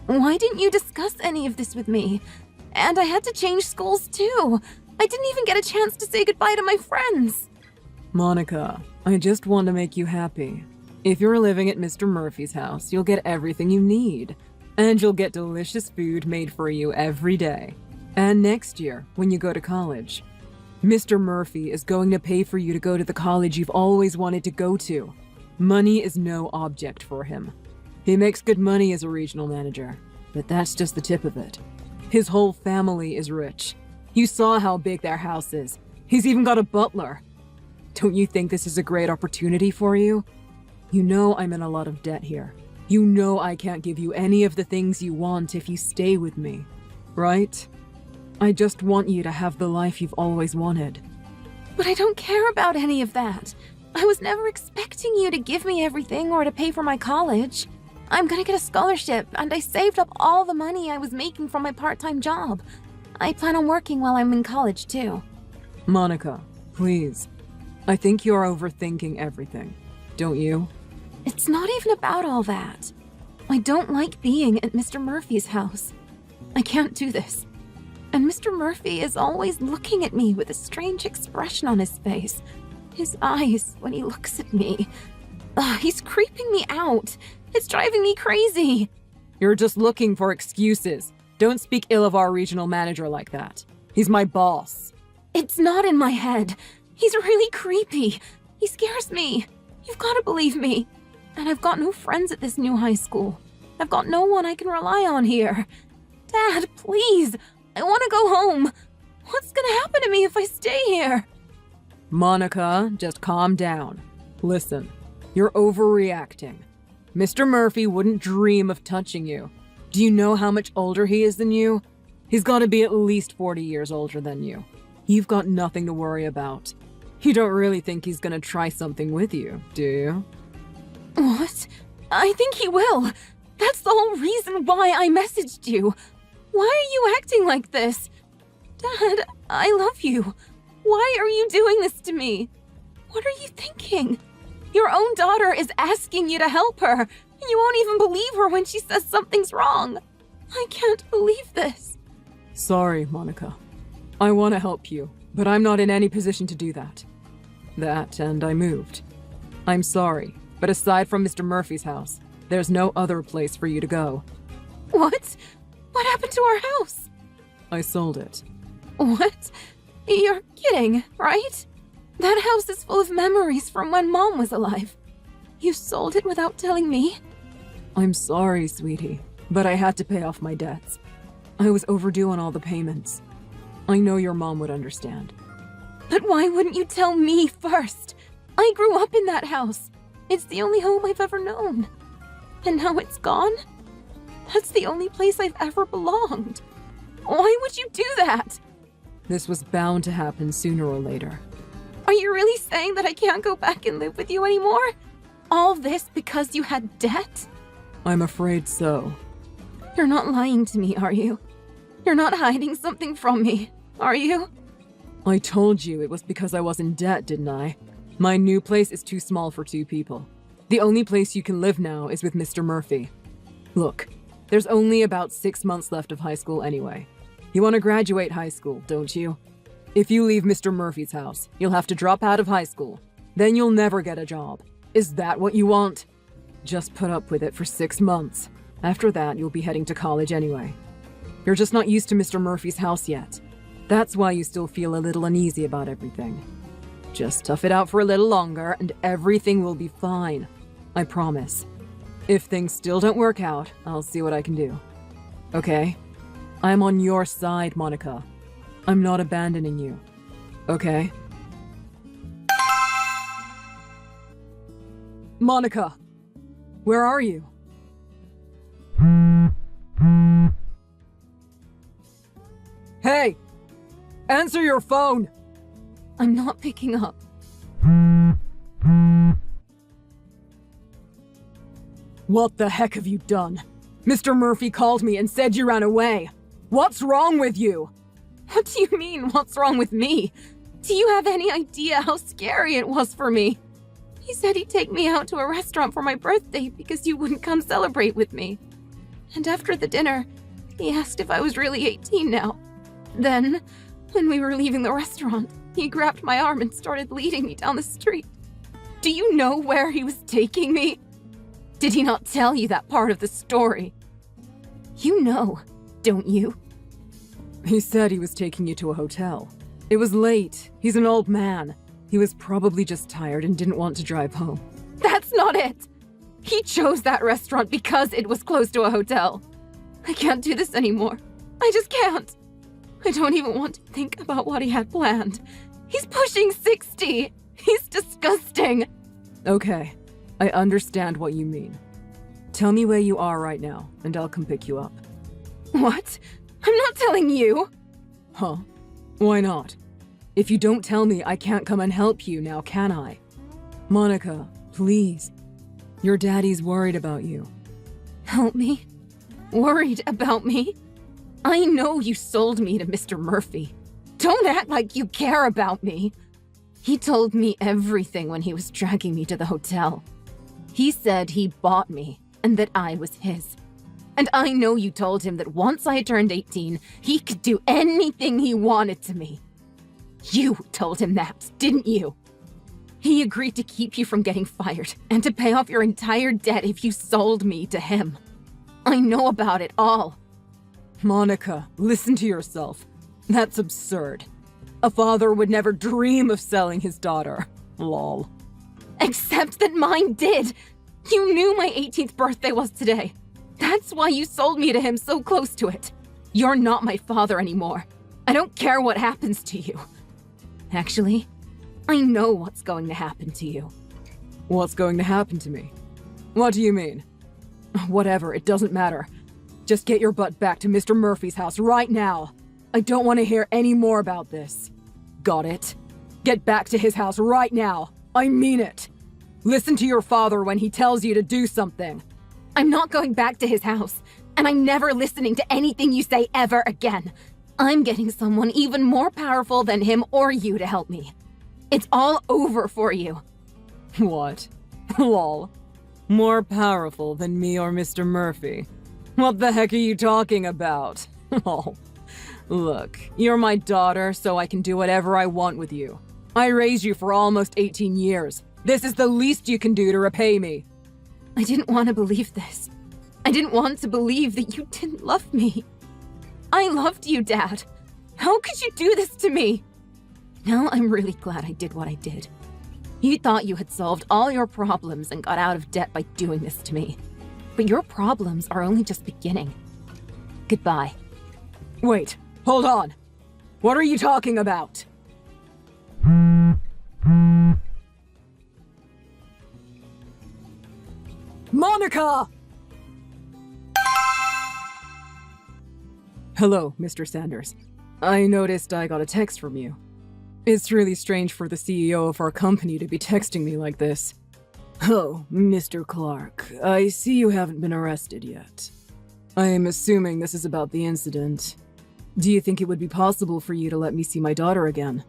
Why didn't you discuss any of this with me? And I had to change schools too. I didn't even get a chance to say goodbye to my friends. Monica, I just want to make you happy. If you're living at Mr. Murphy's house, you'll get everything you need. And you'll get delicious food made for you every day. And next year, when you go to college, Mr. Murphy is going to pay for you to go to the college you've always wanted to go to. Money is no object for him. He makes good money as a regional manager, but that's just the tip of it. His whole family is rich. You saw how big their house is. He's even got a butler. Don't you think this is a great opportunity for you? You know I'm in a lot of debt here. You know I can't give you any of the things you want if you stay with me, right? I just want you to have the life you've always wanted. But I don't care about any of that. I was never expecting you to give me everything or to pay for my college. I'm gonna get a scholarship, and I saved up all the money I was making from my part-time job. I plan on working while I'm in college, too. Monica, please. I think you're overthinking everything, don't you? It's not even about all that. I don't like being at Mr. Murphy's house. I can't do this. And Mr. Murphy is always looking at me with a strange expression on his face. His eyes when he looks at me. He's creeping me out. It's driving me crazy. You're just looking for excuses. Don't speak ill of our regional manager like that. He's my boss. It's not in my head. He's really creepy. He scares me. You've got to believe me. And I've got no friends at this new high school. I've got no one I can rely on here. Dad, please. I want to go home. What's gonna happen to me if I stay here? Monica, just calm down. Listen, you're overreacting. Mr. Murphy wouldn't dream of touching you. Do you know how much older he is than you? He's got to be at least 40 years older than you. You've got nothing to worry about. You don't really think he's gonna try something with you, do you? What? I think he will. That's the whole reason why I messaged you. Why are you acting like this? Dad, I love you. Why are you doing this to me? What are you thinking? Your own daughter is asking you to help her, and you won't even believe her when she says something's wrong. I can't believe this. Sorry, Monica. I want to help you, but I'm not in any position to do that. And I moved. I'm sorry, but aside from Mr. Murphy's house, there's no other place for you to go. What? What happened to our house? I sold it. What? You're kidding, right? That house is full of memories from when Mom was alive. You sold it without telling me? I'm sorry, sweetie, but I had to pay off my debts. I was overdue on all the payments. I know your mom would understand. But why wouldn't you tell me first? I grew up in that house. It's the only home I've ever known. And now it's gone? That's the only place I've ever belonged. Why would you do that? This was bound to happen sooner or later. Are you really saying that I can't go back and live with you anymore? All this because you had debt? I'm afraid so. You're not lying to me, are you? You're not hiding something from me, are you? I told you it was because I was in debt, didn't I? My new place is too small for 2 people. The only place you can live now is with Mr. Murphy. Look, there's only about 6 months left of high school anyway. You want to graduate high school, don't you? If you leave Mr. Murphy's house, you'll have to drop out of high school. Then you'll never get a job. Is that what you want? Just put up with it for 6 months. After that, you'll be heading to college anyway. You're just not used to Mr. Murphy's house yet. That's why you still feel a little uneasy about everything. Just tough it out for a little longer and everything will be fine. I promise. If things still don't work out, I'll see what I can do. Okay? I'm on your side, Monica. I'm not abandoning you. Okay? Monica! Where are you? Hey! Answer your phone! I'm not picking up. What the heck have you done? Mr. Murphy called me and said you ran away. What's wrong with you? What do you mean, what's wrong with me? Do you have any idea how scary it was for me? He said he'd take me out to a restaurant for my birthday because you wouldn't come celebrate with me. And after the dinner, he asked if I was really 18 now. Then, when we were leaving the restaurant, he grabbed my arm and started leading me down the street. Do you know where he was taking me? Did he not tell you that part of the story? You know, don't you? He said he was taking you to a hotel. It was late. He's an old man. He was probably just tired and didn't want to drive home. That's not it! He chose that restaurant because it was close to a hotel. I can't do this anymore. I just can't. I don't even want to think about what he had planned. He's pushing 60. He's disgusting. Okay, I understand what you mean. Tell me where you are right now, and I'll come pick you up. What? I'm not telling you. Huh? Why not? If you don't tell me, I can't come and help you now, can I? Monica, please. Your daddy's worried about you. Help me? Worried about me? I know you sold me to Mr. Murphy. Don't act like you care about me. He told me everything when he was dragging me to the hotel. He said he bought me and that I was his. And I know you told him that once I turned 18, he could do anything he wanted to me. You told him that, didn't you? He agreed to keep you from getting fired and to pay off your entire debt if you sold me to him. I know about it all. Monica, listen to yourself. That's absurd. A father would never dream of selling his daughter. Lol. Except that mine did. You knew my 18th birthday was today. That's why you sold me to him so close to it. You're not my father anymore. I don't care what happens to you. Actually, I know what's going to happen to you. What's going to happen to me? What do you mean? Whatever, it doesn't matter. Just get your butt back to Mr. Murphy's house right now. I don't want to hear any more about this. Got it? Get back to his house right now. I mean it. Listen to your father when he tells you to do something. I'm not going back to his house, and I'm never listening to anything you say ever again. I'm getting someone even more powerful than him or you to help me. It's all over for you. What? Lol. More powerful than me or Mr. Murphy? What the heck are you talking about? Oh. Look, you're my daughter, so I can do whatever I want with you. I raised you for almost 18 years. This is the least you can do to repay me. I didn't want to believe this. I didn't want to believe that you didn't love me. I loved you, Dad. How could you do this to me? Now I'm really glad I did what I did. You thought you had solved all your problems and got out of debt by doing this to me. But your problems are only just beginning. Goodbye. Wait, hold on. What are you talking about? Monica! Hello, Mr. Sanders. I noticed I got a text from you. It's really strange for the CEO of our company to be texting me like this. Oh, Mr. Clark, I see you haven't been arrested yet. I am assuming this is about the incident. Do you think it would be possible for you to let me see my daughter again?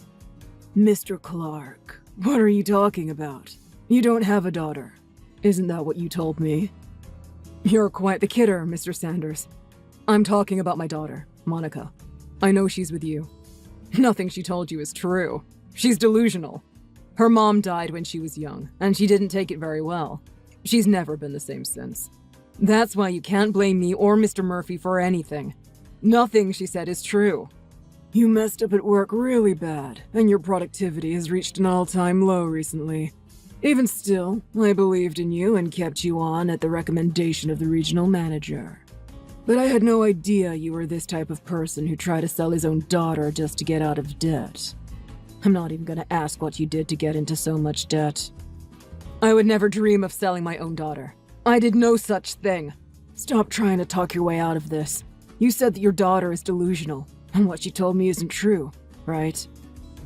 Mr. Clark, what are you talking about? You don't have a daughter. Isn't that what you told me? You're quite the kidder, Mr. Sanders. I'm talking about my daughter, Monica. I know she's with you. Nothing she told you is true. She's delusional. Her mom died when she was young, and she didn't take it very well. She's never been the same since. That's why you can't blame me or Mr. Murphy for anything. Nothing she said is true. You messed up at work really bad, and your productivity has reached an all-time low recently. Even still, I believed in you and kept you on at the recommendation of the regional manager. But I had no idea you were this type of person who tried to sell his own daughter just to get out of debt. I'm not even gonna ask what you did to get into so much debt. I would never dream of selling my own daughter. I did no such thing. Stop trying to talk your way out of this. You said that your daughter is delusional, and what she told me isn't true, right?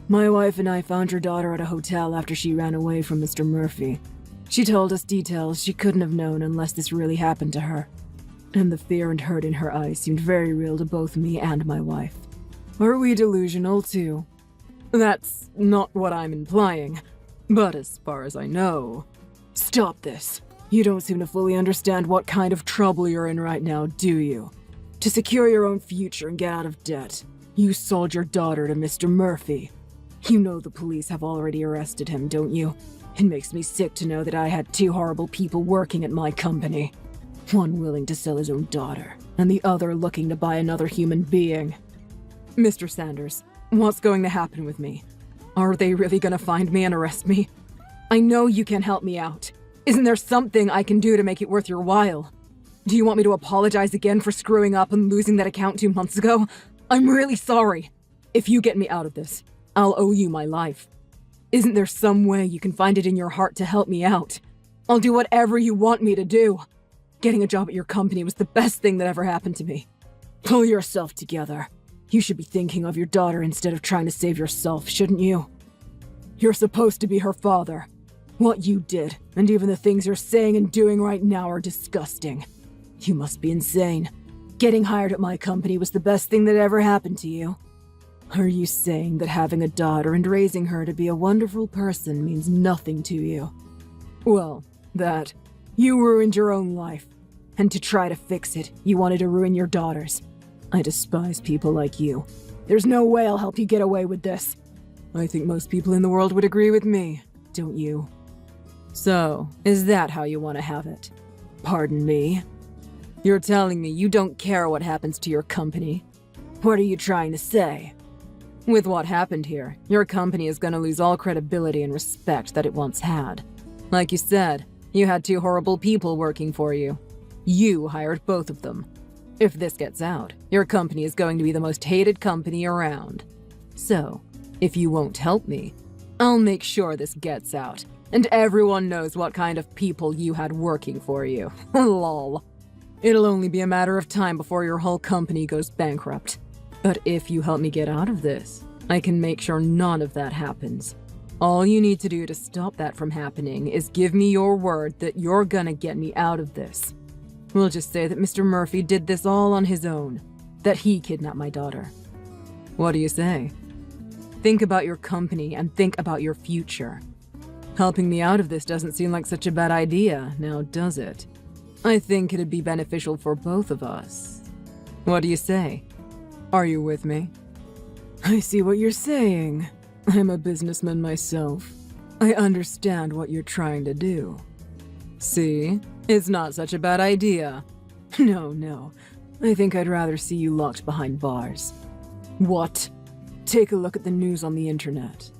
My wife and I found your daughter at a hotel after she ran away from Mr. Murphy. She told us details she couldn't have known unless this really happened to her. And the fear and hurt in her eyes seemed very real to both me and my wife. Are we delusional too? That's not what I'm implying. But as far as I know... Stop this. You don't seem to fully understand what kind of trouble you're in right now, do you? To secure your own future and get out of debt, you sold your daughter to Mr. Murphy. You know the police have already arrested him, don't you? It makes me sick to know that I had two horrible people working at my company. One willing to sell his own daughter, and the other looking to buy another human being. Mr. Sanders, what's going to happen with me? Are they really gonna find me and arrest me? I know you can help me out. Isn't there something I can do to make it worth your while? Do you want me to apologize again for screwing up and losing that account 2 months ago? I'm really sorry. If you get me out of this, I'll owe you my life. Isn't there some way you can find it in your heart to help me out? I'll do whatever you want me to do. Getting a job at your company was the best thing that ever happened to me. Pull yourself together. You should be thinking of your daughter instead of trying to save yourself, shouldn't you? You're supposed to be her father. What you did, and even the things you're saying and doing right now, are disgusting. You must be insane. Getting hired at my company was the best thing that ever happened to you. Are you saying that having a daughter and raising her to be a wonderful person means nothing to you? Well, that. You ruined your own life. And to try to fix it, you wanted to ruin your daughter's. I despise people like you. There's no way I'll help you get away with this. I think most people in the world would agree with me, don't you? So, is that how you want to have it? Pardon me? You're telling me you don't care what happens to your company? What are you trying to say? With what happened here, your company is going to lose all credibility and respect that it once had. Like you said, you had 2 horrible people working for you. You hired both of them. If this gets out, your company is going to be the most hated company around. So, if you won't help me, I'll make sure this gets out, and everyone knows what kind of people you had working for you. Lol. It'll only be a matter of time before your whole company goes bankrupt. But if you help me get out of this, I can make sure none of that happens. All you need to do to stop that from happening is give me your word that you're gonna get me out of this. We'll just say that Mr. Murphy did this all on his own, that he kidnapped my daughter. What do you say? Think about your company and think about your future. Helping me out of this doesn't seem like such a bad idea, now does it? I think it'd be beneficial for both of us. What do you say? Are you with me? I see what you're saying. I'm a businessman myself. I understand what you're trying to do. See? It's not such a bad idea. No. I think I'd rather see you locked behind bars. What? Take a look at the news on the internet.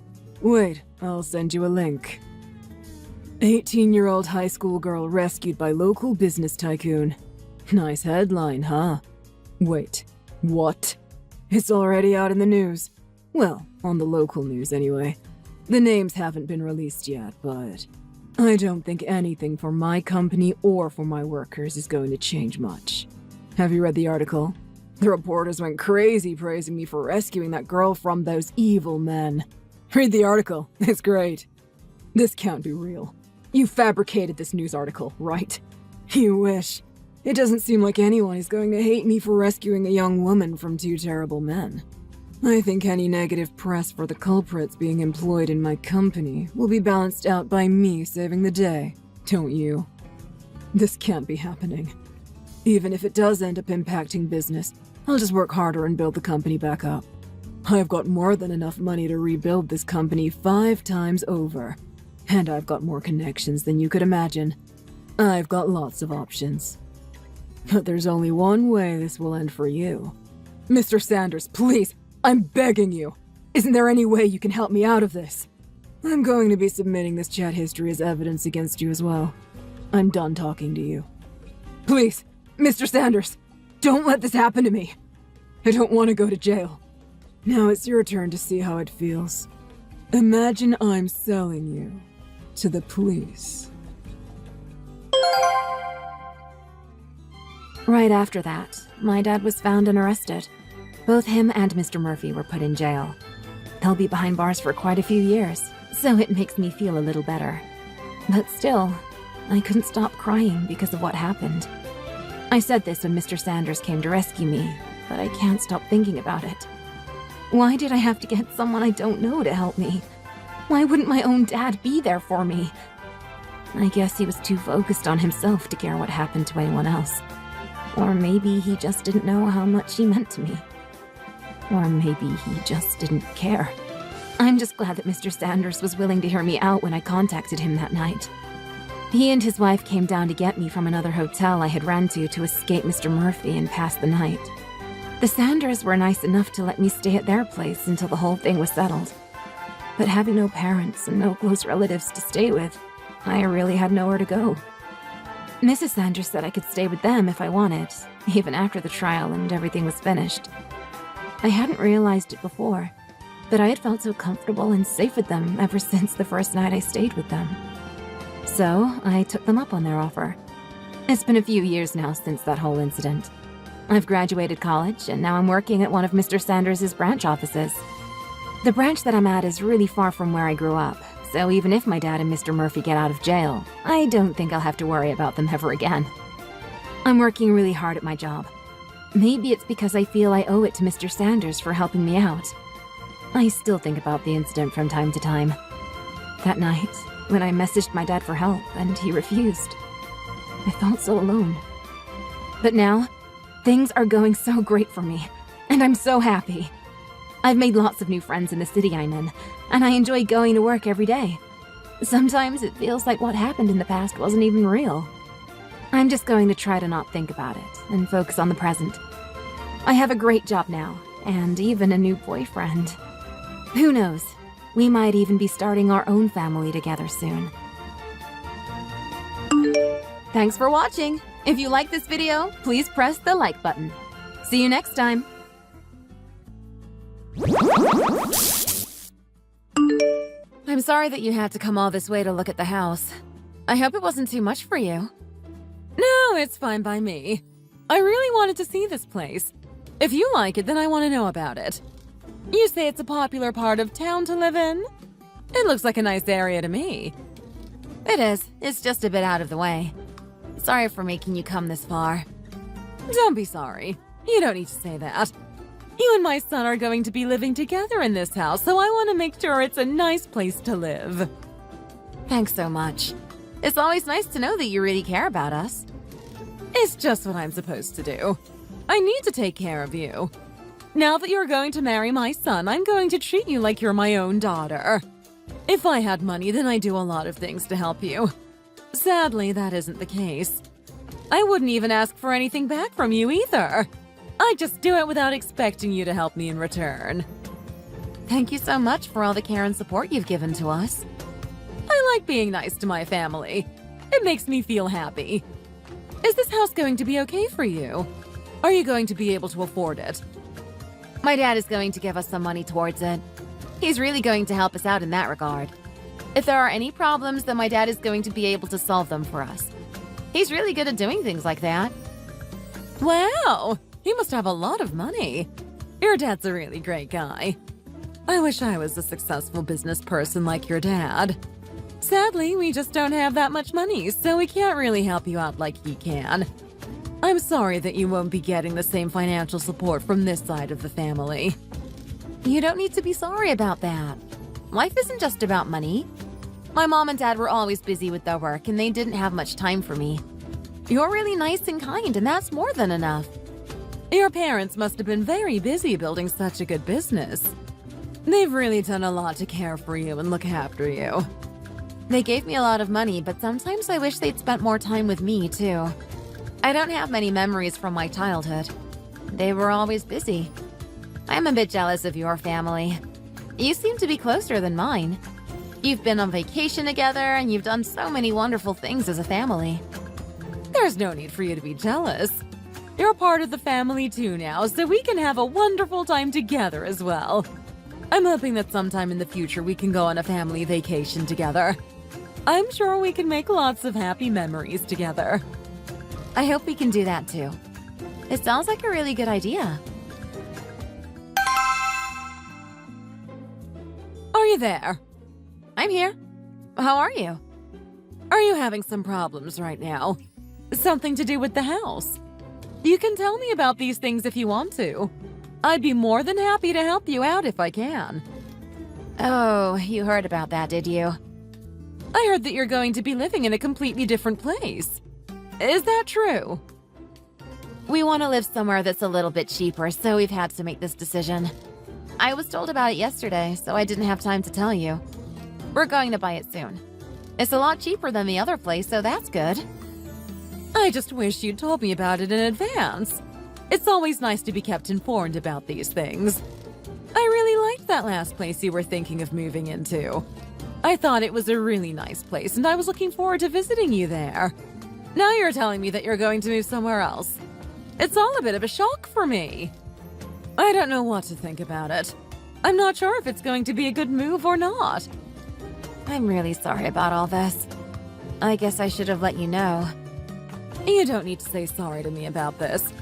Wait, I'll send you a link. 18-year-old high school girl rescued by local business tycoon. Nice headline, huh? Wait, what? It's already out in the news. Well, on the local news anyway. The names haven't been released yet, but I don't think anything for my company or for my workers is going to change much. Have you read the article? The reporters went crazy praising me for rescuing that girl from those evil men. Read the article. It's great. This can't be real. You fabricated this news article, right? You wish. It doesn't seem like anyone is going to hate me for rescuing a young woman from 2 terrible men. I think any negative press for the culprits being employed in my company will be balanced out by me saving the day, don't you? This can't be happening. Even if it does end up impacting business, I'll just work harder and build the company back up. I've got more than enough money to rebuild this company 5 times over. And I've got more connections than you could imagine. I've got lots of options. But there's only one way this will end for you. Mr. Sanders, please! I'm begging you! Isn't there any way you can help me out of this? I'm going to be submitting this chat history as evidence against you as well. I'm done talking to you. Please, Mr. Sanders, don't let this happen to me. I don't want to go to jail. Now it's your turn to see how it feels. Imagine I'm selling you to the police. Right after that, my dad was found and arrested. Both him and Mr. Murphy were put in jail. They'll be behind bars for quite a few years, so it makes me feel a little better. But still, I couldn't stop crying because of what happened. I said this when Mr. Sanders came to rescue me, but I can't stop thinking about it. Why did I have to get someone I don't know to help me? Why wouldn't my own dad be there for me? I guess he was too focused on himself to care what happened to anyone else. Or maybe he just didn't know how much he meant to me. Or maybe he just didn't care. I'm just glad that Mr. Sanders was willing to hear me out when I contacted him that night. He and his wife came down to get me from another hotel I had ran to escape Mr. Murphy and pass the night. The Sanders were nice enough to let me stay at their place until the whole thing was settled. But having no parents and no close relatives to stay with, I really had nowhere to go. Mrs. Sanders said I could stay with them if I wanted, even after the trial and everything was finished. I hadn't realized it before, but I had felt so comfortable and safe with them ever since the first night I stayed with them. So I took them up on their offer. It's been a few years now since that whole incident. I've graduated college, and now I'm working at one of Mr. Sanders' branch offices. The branch that I'm at is really far from where I grew up, so even if my dad and Mr. Murphy get out of jail, I don't think I'll have to worry about them ever again. I'm working really hard at my job. Maybe it's because I feel I owe it to Mr. Sanders for helping me out. I still think about the incident from time to time. That night, when I messaged my dad for help and he refused, I felt so alone. But now, things are going so great for me, and I'm so happy. I've made lots of new friends in the city I'm in, and I enjoy going to work every day. Sometimes it feels like what happened in the past wasn't even real. I'm just going to try to not think about it and focus on the present. I have a great job now, and even a new boyfriend. Who knows? We might even be starting our own family together soon. Thanks for watching! If you like this video, please press the like button. See you next time! I'm sorry that you had to come all this way to look at the house. I hope it wasn't too much for you. No, it's fine by me. I really wanted to see this place. If you like it, then I want to know about it. You say it's a popular part of town to live in? It looks like a nice area to me. It is. It's just a bit out of the way. Sorry for making you come this far. Don't be sorry. You don't need to say that. You and my son are going to be living together in this house, so I want to make sure it's a nice place to live. Thanks so much. It's always nice to know that you really care about us. It's just what I'm supposed to do. I need to take care of you. Now that you're going to marry my son, I'm going to treat you like you're my own daughter. If I had money, then I'd do a lot of things to help you. Sadly, that isn't the case. I wouldn't even ask for anything back from you either. I just do it without expecting you to help me in return. Thank you so much for all the care and support you've given to us. I like being nice to my family. It makes me feel happy. Is this house going to be okay for you? Are you going to be able to afford it? My dad is going to give us some money towards it. He's really going to help us out in that regard. If there are any problems, then my dad is going to be able to solve them for us. He's really good at doing things like that. Wow! He must have a lot of money. Your dad's a really great guy. I wish I was a successful business person like your dad. Sadly, we just don't have that much money, so we can't really help you out like he can. I'm sorry that you won't be getting the same financial support from this side of the family. You don't need to be sorry about that. Life isn't just about money. My mom and dad were always busy with their work, and they didn't have much time for me. You're really nice and kind, and that's more than enough. Your parents must have been very busy building such a good business. They've really done a lot to care for you and look after you. They gave me a lot of money, but sometimes I wish they'd spent more time with me, too. I don't have many memories from my childhood. They were always busy. I'm a bit jealous of your family. You seem to be closer than mine. You've been on vacation together, and you've done so many wonderful things as a family. There's no need for you to be jealous. You're part of the family too now, so we can have a wonderful time together as well. I'm hoping that sometime in the future we can go on a family vacation together. I'm sure we can make lots of happy memories together. I hope we can do that too. It sounds like a really good idea. Are you there? I'm here. How are you? Are you having some problems right now? Something to do with the house? You can tell me about these things if you want to. I'd be more than happy to help you out if I can. Oh, you heard about that, did you? I heard that you're going to be living in a completely different place. Is that true? We want to live somewhere that's a little bit cheaper, so we've had to make this decision. I was told about it yesterday, so I didn't have time to tell you. We're going to buy it soon. It's a lot cheaper than the other place, so that's good. I just wish you'd told me about it in advance. It's always nice to be kept informed about these things. I really liked that last place you were thinking of moving into. I thought it was a really nice place, and I was looking forward to visiting you there. Now you're telling me that you're going to move somewhere else. It's all a bit of a shock for me. I don't know what to think about it. I'm not sure if it's going to be a good move or not. I'm really sorry about all this. I guess I should have let you know. You don't need to say sorry to me about this.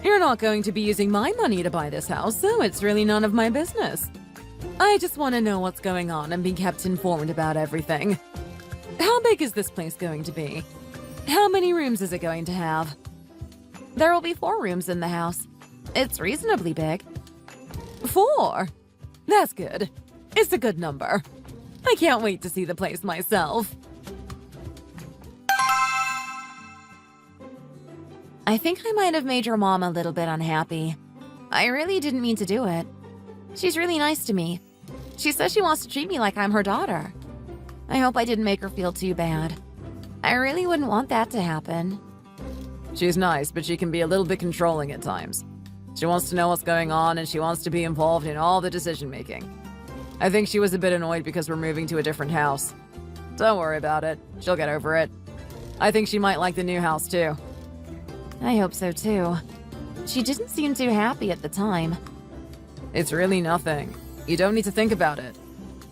You're not going to be using my money to buy this house, so it's really none of my business. I just want to know what's going on and be kept informed about everything. How big is this place going to be? How many rooms is it going to have? There will be 4 rooms in the house. It's reasonably big. 4? That's good. It's a good number. I can't wait to see the place myself. I think I might have made your mom a little bit unhappy. I really didn't mean to do it. She's really nice to me. She says she wants to treat me like I'm her daughter. I hope I didn't make her feel too bad. I really wouldn't want that to happen. She's nice, but she can be a little bit controlling at times. She wants to know what's going on and she wants to be involved in all the decision making. I think she was a bit annoyed because we're moving to a different house. Don't worry about it. She'll get over it. I think she might like the new house too. I hope so too. She didn't seem too happy at the time. It's really nothing. You don't need to think about it.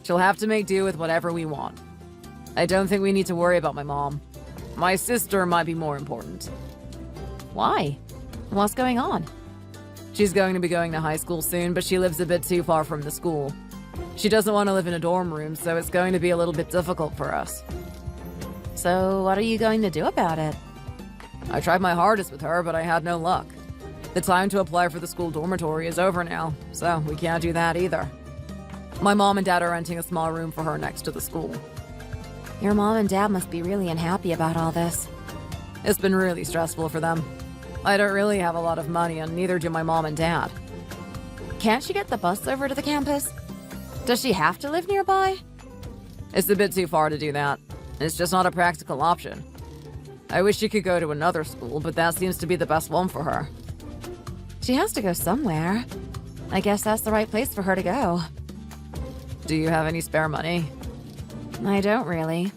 She'll have to make do with whatever we want. I don't think we need to worry about my mom. My sister might be more important. Why? What's going on? She's going to be going to high school soon, but she lives a bit too far from the school. She doesn't want to live in a dorm room, so it's going to be a little bit difficult for us. So what are you going to do about it? I tried my hardest with her, but I had no luck. The time to apply for the school dormitory is over now, so we can't do that either. My mom and dad are renting a small room for her next to the school. Your mom and dad must be really unhappy about all this. It's been really stressful for them. I don't really have a lot of money, and neither do my mom and dad. Can't she get the bus over to the campus? Does she have to live nearby? It's a bit too far to do that. It's just not a practical option. I wish she could go to another school, but that seems to be the best one for her. She has to go somewhere. I guess that's the right place for her to go. Do you have any spare money? I don't really.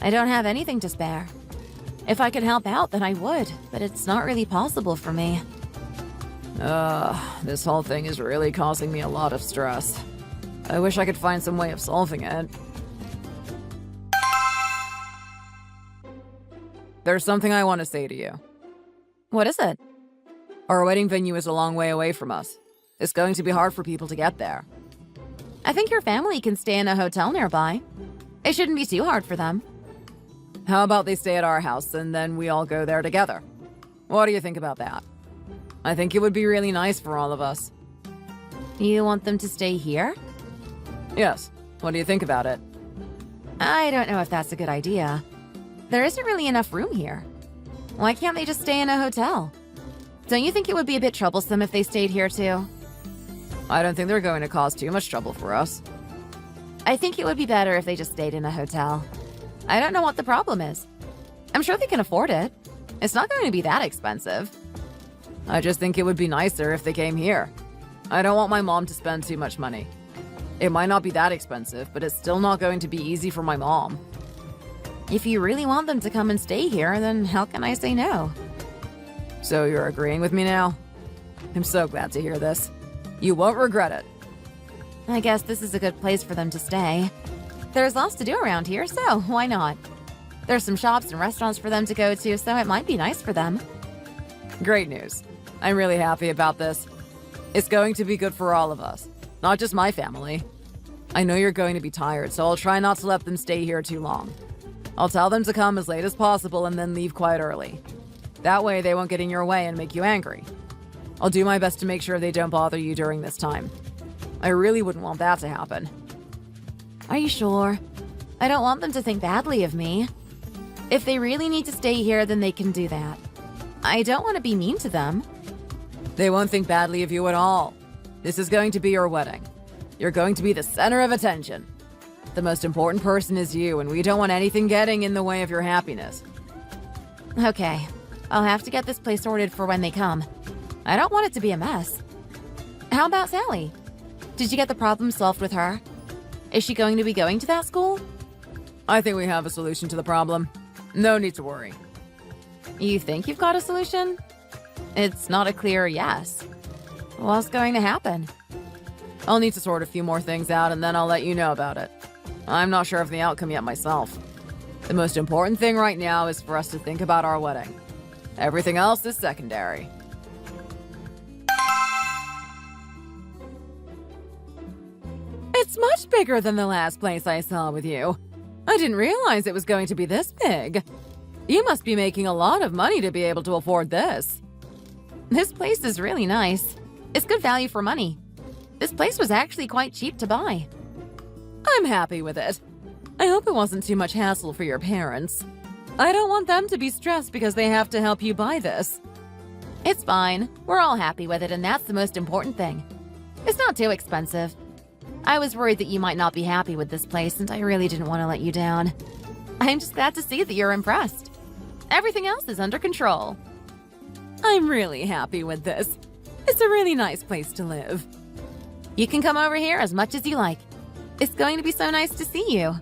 I don't have anything to spare. If I could help out, then I would, but it's not really possible for me. This whole thing is really causing me a lot of stress. I wish I could find some way of solving it. There's something I want to say to you. What is it? Our wedding venue is a long way away from us. It's going to be hard for people to get there. I think your family can stay in a hotel nearby. It shouldn't be too hard for them. How about they stay at our house and then we all go there together? What do you think about that? I think it would be really nice for all of us. You want them to stay here? Yes. What do you think about it? I don't know if that's a good idea. There isn't really enough room here. Why can't they just stay in a hotel? Don't you think it would be a bit troublesome if they stayed here too? I don't think they're going to cause too much trouble for us. I think it would be better if they just stayed in a hotel. I don't know what the problem is. I'm sure they can afford it. It's not going to be that expensive. I just think it would be nicer if they came here. I don't want my mom to spend too much money. It might not be that expensive, but it's still not going to be easy for my mom. If you really want them to come and stay here, then how can I say no? So you're agreeing with me now? I'm so glad to hear this. You won't regret it. I guess this is a good place for them to stay. There's lots to do around here, so why not? There's some shops and restaurants for them to go to, so it might be nice for them. Great news. I'm really happy about this. It's going to be good for all of us, not just my family. I know you're going to be tired, so I'll try not to let them stay here too long. I'll tell them to come as late as possible and then leave quite early. That way they won't get in your way and make you angry. I'll do my best to make sure they don't bother you during this time. I really wouldn't want that to happen. Are you sure? I don't want them to think badly of me. If they really need to stay here, then they can do that. I don't want to be mean to them. They won't think badly of you at all. This is going to be your wedding. You're going to be the center of attention. The most important person is you, and we don't want anything getting in the way of your happiness. Okay, I'll have to get this place sorted for when they come. I don't want it to be a mess. How about Sally? Did you get the problem solved with her? Is she going to be going to that school? I think we have a solution to the problem. No need to worry. You think you've got a solution? It's not a clear yes. What's going to happen? I'll need to sort a few more things out and then I'll let you know about it. I'm not sure of the outcome yet myself. The most important thing right now is for us to think about our wedding. Everything else is secondary. It's much bigger than the last place I saw with you. I didn't realize it was going to be this big. You must be making a lot of money to be able to afford this. This place is really nice. It's good value for money. This place was actually quite cheap to buy. I'm happy with it. I hope it wasn't too much hassle for your parents. I don't want them to be stressed because they have to help you buy this. It's fine. We're all happy with it, and that's the most important thing. It's not too expensive. I was worried that you might not be happy with this place, and I really didn't want to let you down. I'm just glad to see that you're impressed. Everything else is under control. I'm really happy with this. It's a really nice place to live. You can come over here as much as you like. It's going to be so nice to see you.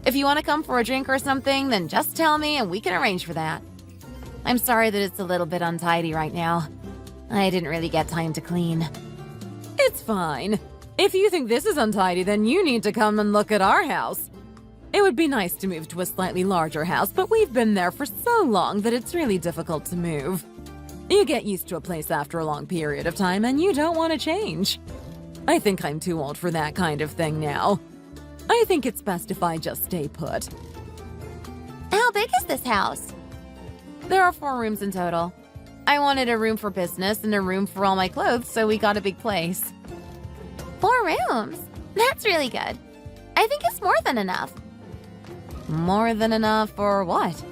If you want to come for a drink or something, then just tell me and we can arrange for that. I'm sorry that it's a little bit untidy right now. I didn't really get time to clean. It's fine. If you think this is untidy, then you need to come and look at our house. It would be nice to move to a slightly larger house, but we've been there for so long that it's really difficult to move. You get used to a place after a long period of time and you don't want to change. I think I'm too old for that kind of thing now. I think it's best if I just stay put. How big is this house? There are 4 rooms in total. I wanted a room for business and a room for all my clothes, so we got a big place. 4 rooms? That's really good. I think it's more than enough. More than enough for what?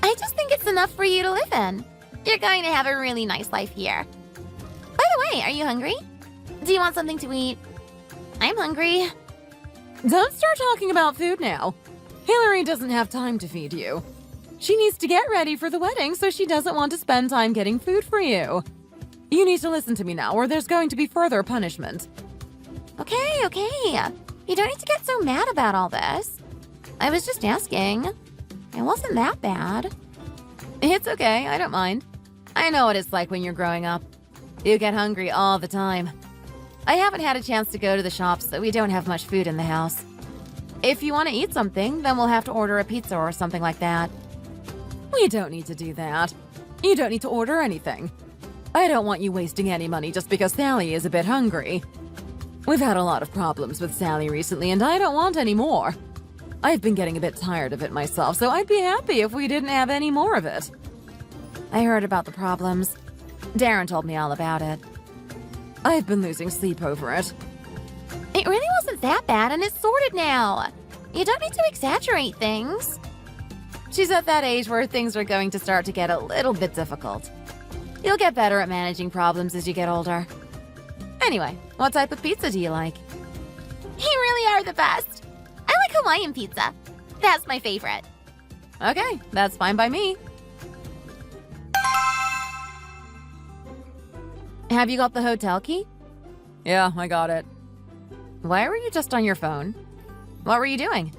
I just think it's enough for you to live in. You're going to have a really nice life here. By the way, are you hungry? Do you want something to eat? I'm hungry. Don't start talking about food now. Hillary doesn't have time to feed you. She needs to get ready for the wedding, so she doesn't want to spend time getting food for you. You need to listen to me now, or there's going to be further punishment. Okay. You don't need to get so mad about all this. I was just asking. It wasn't that bad. It's okay, I don't mind. I know what it's like when you're growing up. You get hungry all the time. I haven't had a chance to go to the shops, so we don't have much food in the house. If you want to eat something, then we'll have to order a pizza or something like that. We don't need to do that. You don't need to order anything. I don't want you wasting any money just because Sally is a bit hungry. We've had a lot of problems with Sally recently, and I don't want any more. I've been getting a bit tired of it myself, so I'd be happy if we didn't have any more of it. I heard about the problems. Darren told me all about it. I've been losing sleep over it. It really wasn't that bad, and it's sorted now. You don't need to exaggerate things. She's at that age where things are going to start to get a little bit difficult. You'll get better at managing problems as you get older. Anyway, what type of pizza do you like? You really are the best. I like Hawaiian pizza. That's my favorite. Okay, that's fine by me. Have you got the hotel key? Yeah, I got it. Why were you just on your phone? What were you doing?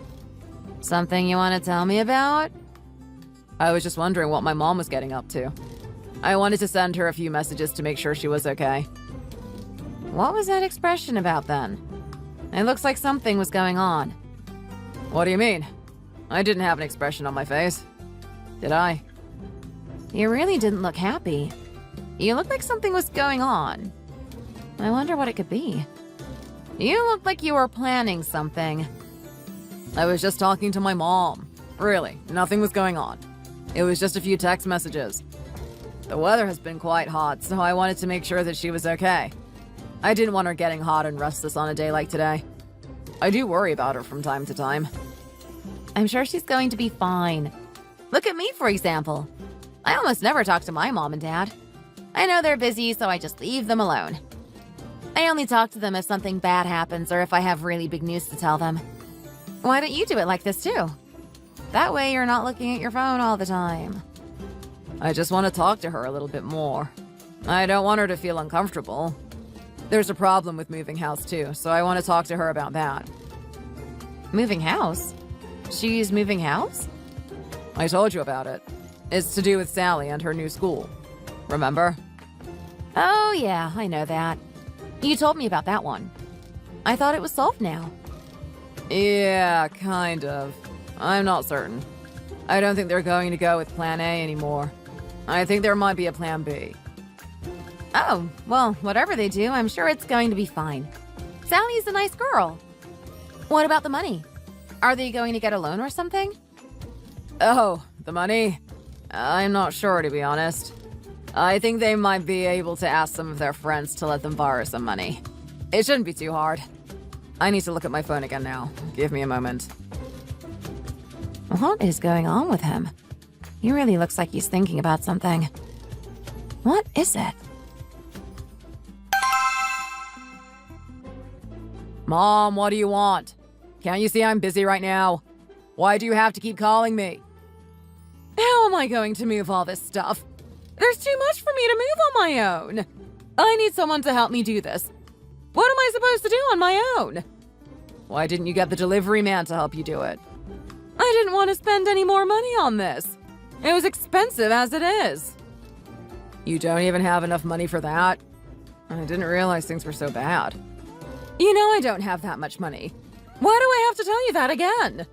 Something you want to tell me about? I was just wondering what my mom was getting up to. I wanted to send her a few messages to make sure she was okay. What was that expression about then? It looks like something was going on. What do you mean? I didn't have an expression on my face. Did I? You really didn't look happy. You looked like something was going on. I wonder what it could be. You looked like you were planning something. I was just talking to my mom. Really, nothing was going on. It was just a few text messages. The weather has been quite hot, so I wanted to make sure that she was okay. I didn't want her getting hot and restless on a day like today. I do worry about her from time to time. I'm sure she's going to be fine. Look at me, for example. I almost never talk to my mom and dad. I know they're busy, so I just leave them alone. I only talk to them if something bad happens or if I have really big news to tell them. Why don't you do it like this too? That way you're not looking at your phone all the time. I just want to talk to her a little bit more. I don't want her to feel uncomfortable. There's a problem with moving house too, so I want to talk to her about that. Moving house? She's moving house? I told you about it. It's to do with Sally and her new school. Remember? Oh, yeah, I know that. You told me about that one. I thought it was solved now. Yeah, kind of. I'm not certain. I don't think they're going to go with Plan A anymore. I think there might be a Plan B. Oh, well, whatever they do, I'm sure it's going to be fine. Sally's a nice girl. What about the money? Are they going to get a loan or something? Oh, the money? I'm not sure, to be honest. I think they might be able to ask some of their friends to let them borrow some money. It shouldn't be too hard. I need to look at my phone again now. Give me a moment. What is going on with him? He really looks like he's thinking about something. What is it? Mom, what do you want? Can't you see I'm busy right now? Why do you have to keep calling me? How am I going to move all this stuff? There's too much for me to move on my own. I need someone to help me do this. What am I supposed to do on my own? Why didn't you get the delivery man to help you do it? I didn't want to spend any more money on this. It was expensive as it is. You don't even have enough money for that? I didn't realize things were so bad. You know I don't have that much money. Why do I have to tell you that again?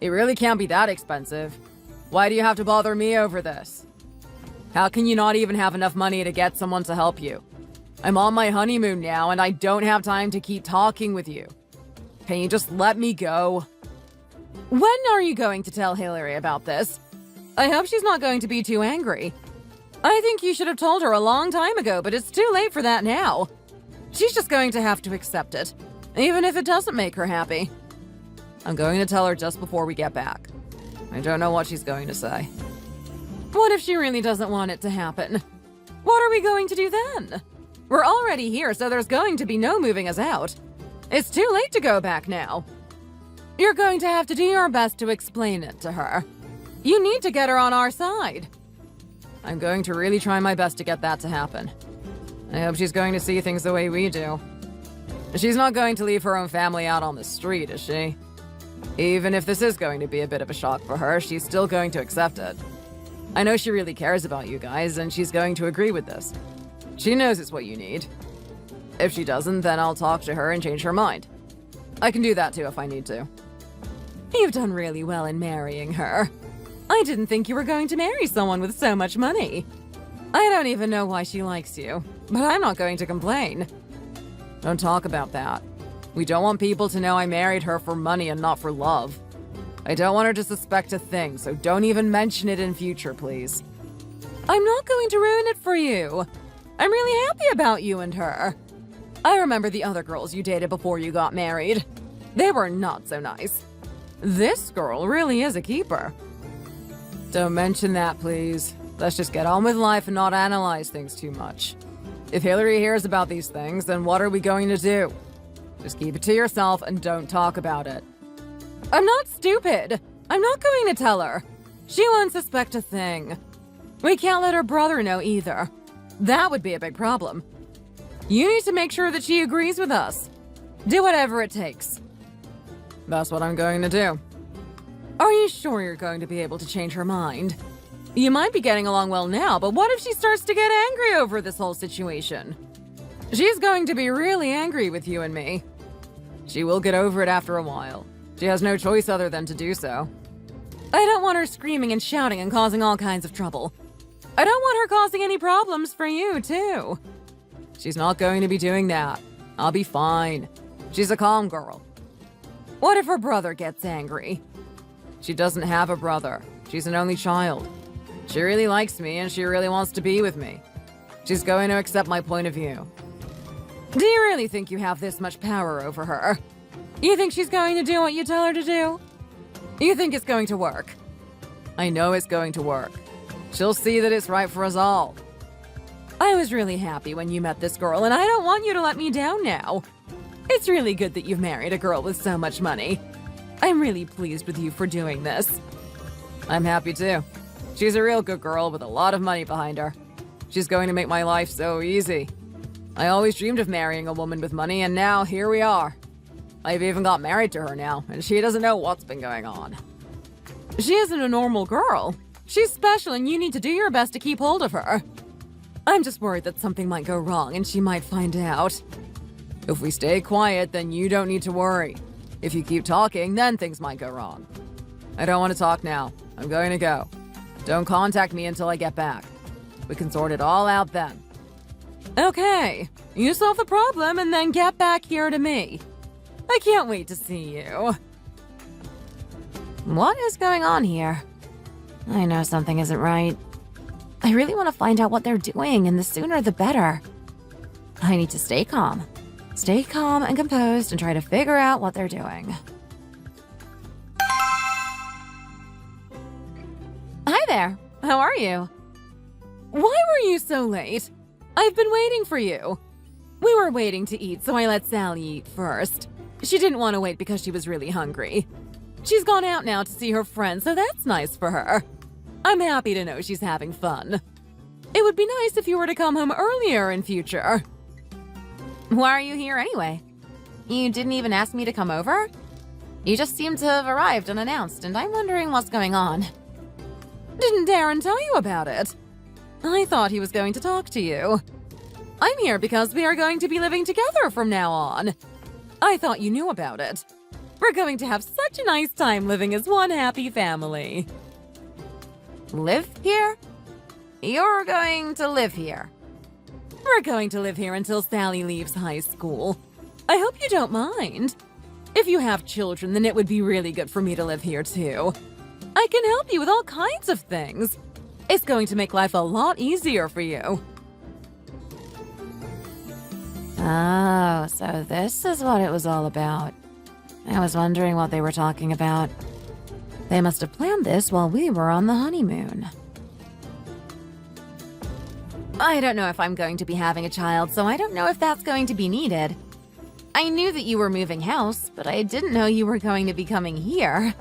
It really can't be that expensive. Why do you have to bother me over this? How can you not even have enough money to get someone to help you? I'm on my honeymoon now and I don't have time to keep talking with you. Can you just let me go? When are you going to tell Hillary about this? I hope she's not going to be too angry. I think you should have told her a long time ago, but it's too late for that now. She's just going to have to accept it, even if it doesn't make her happy. I'm going to tell her just before we get back. I don't know what she's going to say. What if she really doesn't want it to happen? What are we going to do then? We're already here, so there's going to be no moving us out. It's too late to go back now. You're going to have to do your best to explain it to her. You need to get her on our side. I'm going to really try my best to get that to happen. I hope she's going to see things the way we do. She's not going to leave her own family out on the street, is she? Even if this is going to be a bit of a shock for her, she's still going to accept it. I know she really cares about you guys, and she's going to agree with this. She knows it's what you need. If she doesn't, then I'll talk to her and change her mind. I can do that too if I need to. You've done really well in marrying her. I didn't think you were going to marry someone with so much money. I don't even know why she likes you, but I'm not going to complain. Don't talk about that. We don't want people to know I married her for money and not for love. I don't want her to suspect a thing, so don't even mention it in future, please. I'm not going to ruin it for you. I'm really happy about you and her. I remember the other girls you dated before you got married. They were not so nice. This girl really is a keeper. Don't mention that, please. Let's just get on with life and not analyze things too much. If Hillary hears about these things, then what are we going to do? Just keep it to yourself and don't talk about it. I'm not stupid. I'm not going to tell her. She won't suspect a thing. We can't let her brother know either. That would be a big problem. You need to make sure that she agrees with us. Do whatever it takes. That's what I'm going to do. Are you sure you're going to be able to change her mind? You might be getting along well now, but what if she starts to get angry over this whole situation? She's going to be really angry with you and me. She will get over it after a while. She has no choice other than to do so. I don't want her screaming and shouting and causing all kinds of trouble. I don't want her causing any problems for you, too. She's not going to be doing that. I'll be fine. She's a calm girl. What if her brother gets angry? She doesn't have a brother. She's an only child. She really likes me and she really wants to be with me. She's going to accept my point of view. Do you really think you have this much power over her? You think she's going to do what you tell her to do? You think it's going to work? I know it's going to work. She'll see that it's right for us all. I was really happy when you met this girl, and I don't want you to let me down now. It's really good that you've married a girl with so much money. I'm really pleased with you for doing this. I'm happy too. She's a real good girl with a lot of money behind her. She's going to make my life so easy. I always dreamed of marrying a woman with money, and now here we are. I've even got married to her now, and she doesn't know what's been going on. She isn't a normal girl. She's special, and you need to do your best to keep hold of her. I'm just worried that something might go wrong and she might find out. If we stay quiet, then you don't need to worry. If you keep talking, then things might go wrong. I don't want to talk now. I'm going to go. Don't contact me until I get back. We can sort it all out then. Okay. You solve the problem and then get back here to me. I can't wait to see you. What is going on here? I know something isn't right. I really want to find out what they're doing, and the sooner the better. I need to stay calm. Stay calm and composed and try to figure out what they're doing. Hi there. How are you? Why were you so late? I've been waiting for you. We were waiting to eat, so I let Sally eat first. She didn't want to wait because she was really hungry. She's gone out now to see her friends, so that's nice for her. I'm happy to know she's having fun. It would be nice if you were to come home earlier in future. Why are you here anyway? You didn't even ask me to come over? You just seem to have arrived unannounced, and I'm wondering what's going on. Didn't Darren tell you about it? I thought he was going to talk to you. I'm here because we are going to be living together from now on. I thought you knew about it. We're going to have such a nice time living as one happy family. Live here? You're going to live here. We're going to live here until Sally leaves high school. I hope you don't mind. If you have children, then it would be really good for me to live here too. I can help you with all kinds of things. It's going to make life a lot easier for you. Oh, so this is what it was all about. I was wondering what they were talking about. They must have planned this while we were on the honeymoon. I don't know if I'm going to be having a child, so I don't know if that's going to be needed. I knew that you were moving house, but I didn't know you were going to be coming here.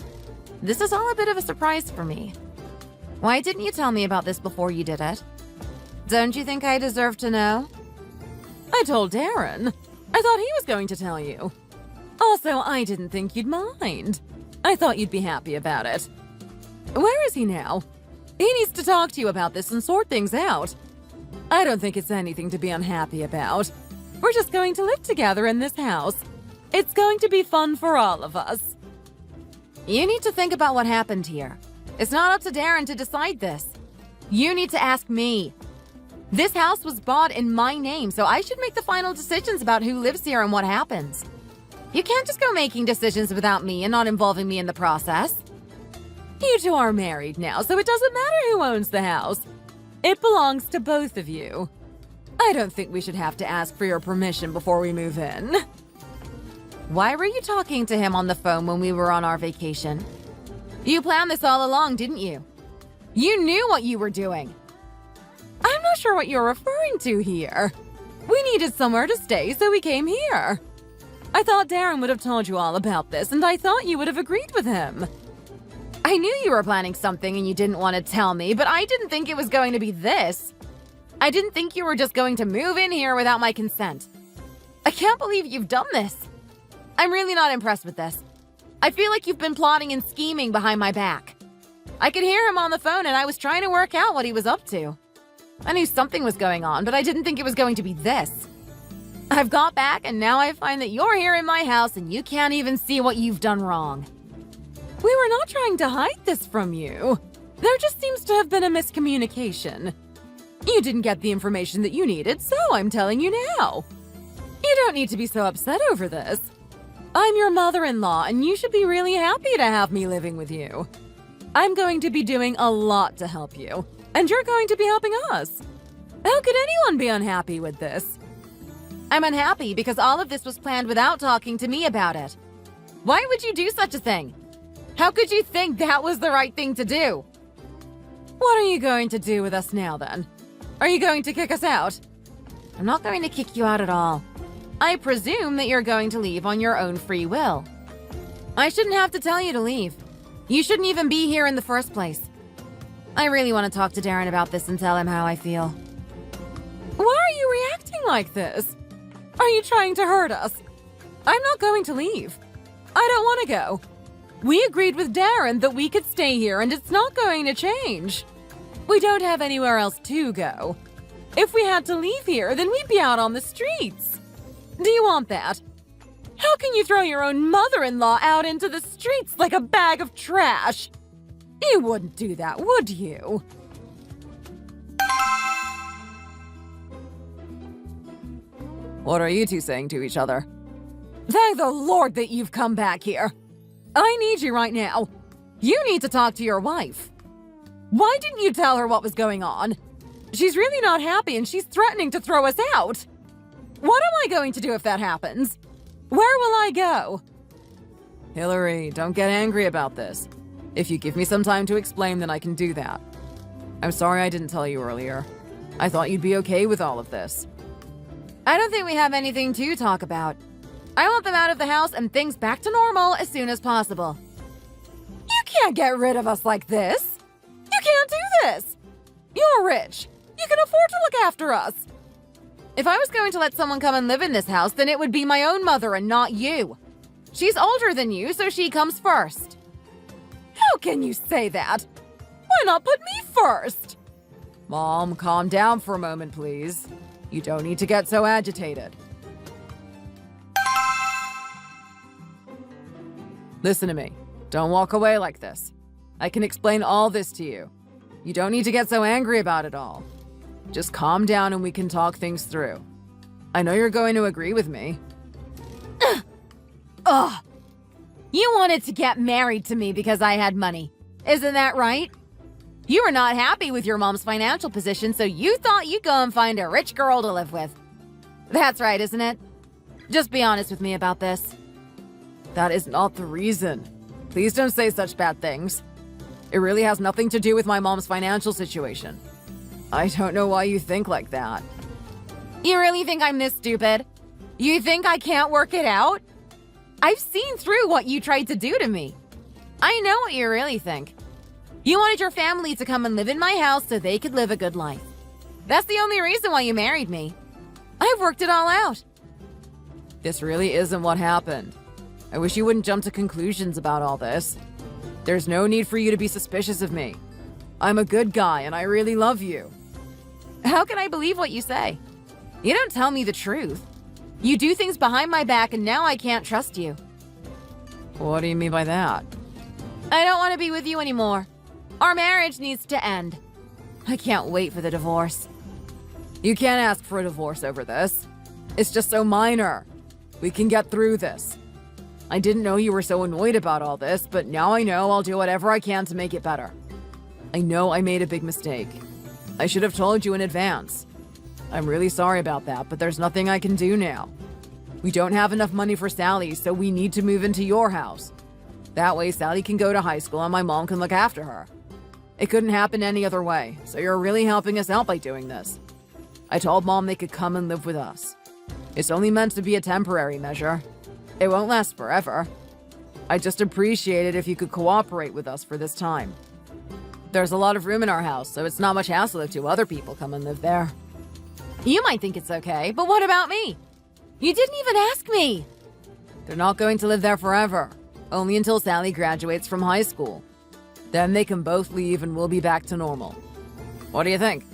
This is all a bit of a surprise for me. Why didn't you tell me about this before you did it? Don't you think I deserve to know? I told Darren. I thought he was going to tell you. Also, I didn't think you'd mind. I thought you'd be happy about it. Where is he now? He needs to talk to you about this and sort things out. I don't think it's anything to be unhappy about. We're just going to live together in this house. It's going to be fun for all of us. You need to think about what happened here. It's not up to Darren to decide this. You need to ask me. This house was bought in my name, so I should make the final decisions about who lives here and what happens. You can't just go making decisions without me and not involving me in the process. You two are married now, so it doesn't matter who owns the house. It belongs to both of you. I don't think we should have to ask for your permission before we move in. Why were you talking to him on the phone when we were on our vacation? You planned this all along, didn't you? You knew what you were doing. I'm not sure what you're referring to here. We needed somewhere to stay, so we came here. I thought Darren would have told you all about this, and I thought you would have agreed with him. I knew you were planning something and you didn't want to tell me, but I didn't think it was going to be this. I didn't think you were just going to move in here without my consent. I can't believe you've done this. I'm really not impressed with this. I feel like you've been plotting and scheming behind my back. I could hear him on the phone and I was trying to work out what he was up to. I knew something was going on, but I didn't think it was going to be this. I've got back and now I find that you're here in my house and you can't even see what you've done wrong. We were not trying to hide this from you. There just seems to have been a miscommunication. You didn't get the information that you needed, so I'm telling you now. You don't need to be so upset over this. I'm your mother-in-law, and you should be really happy to have me living with you. I'm going to be doing a lot to help you, and you're going to be helping us. How could anyone be unhappy with this? I'm unhappy because all of this was planned without talking to me about it. Why would you do such a thing? How could you think that was the right thing to do? What are you going to do with us now, then? Are you going to kick us out? I'm not going to kick you out at all. I presume that you're going to leave on your own free will. I shouldn't have to tell you to leave. You shouldn't even be here in the first place. I really want to talk to Darren about this and tell him how I feel. Why are you reacting like this? Are you trying to hurt us? I'm not going to leave. I don't want to go. We agreed with Darren that we could stay here and it's not going to change. We don't have anywhere else to go. If we had to leave here, then we'd be out on the streets. Do you want that? How can you throw your own mother-in-law out into the streets like a bag of trash? You wouldn't do that, would you? What are you two saying to each other? Thank the Lord that you've come back here. I need you right now. You need to talk to your wife. Why didn't you tell her what was going on? She's really not happy and she's threatening to throw us out. What am I going to do if that happens? Where will I go? Hillary, don't get angry about this. If you give me some time to explain, then I can do that. I'm sorry I didn't tell you earlier. I thought you'd be okay with all of this. I don't think we have anything to talk about. I want them out of the house and things back to normal as soon as possible. You can't get rid of us like this. You can't do this. You're rich. You can afford to look after us. If I was going to let someone come and live in this house, then it would be my own mother and not you. She's older than you, so she comes first. How can you say that? Why not put me first? Mom, calm down for a moment, please. You don't need to get so agitated. Listen to me. Don't walk away like this. I can explain all this to you. You don't need to get so angry about it all. Just calm down and we can talk things through. I know you're going to agree with me. Ugh. You wanted to get married to me because I had money. Isn't that right? You were not happy with your mom's financial position, so you thought you'd go and find a rich girl to live with. That's right, isn't it? Just be honest with me about this. That is not the reason. Please don't say such bad things. It really has nothing to do with my mom's financial situation. I don't know why you think like that. You really think I'm this stupid? You think I can't work it out? I've seen through what you tried to do to me. I know what you really think. You wanted your family to come and live in my house so they could live a good life. That's the only reason why you married me. I've worked it all out. This really isn't what happened. I wish you wouldn't jump to conclusions about all this. There's no need for you to be suspicious of me. I'm a good guy and I really love you. How can I believe what you say? You don't tell me the truth. You do things behind my back and now I can't trust you. What do you mean by that? I don't want to be with you anymore. Our marriage needs to end. I can't wait for the divorce. You can't ask for a divorce over this. It's just so minor. We can get through this. I didn't know you were so annoyed about all this, but now I know I'll do whatever I can to make it better. I know I made a big mistake. I should have told you in advance. I'm really sorry about that, but there's nothing I can do now. We don't have enough money for Sally, so we need to move into your house. That way Sally can go to high school and my mom can look after her. It couldn't happen any other way, so you're really helping us out by doing this. I told Mom they could come and live with us. It's only meant to be a temporary measure. It won't last forever. I'd just appreciate it if you could cooperate with us for this time. There's a lot of room in our house, so it's not much hassle if 2 other people come and live there. You might think it's okay, but what about me? You didn't even ask me. They're not going to live there forever. Only until Sally graduates from high school. Then they can both leave and we'll be back to normal. What do you think?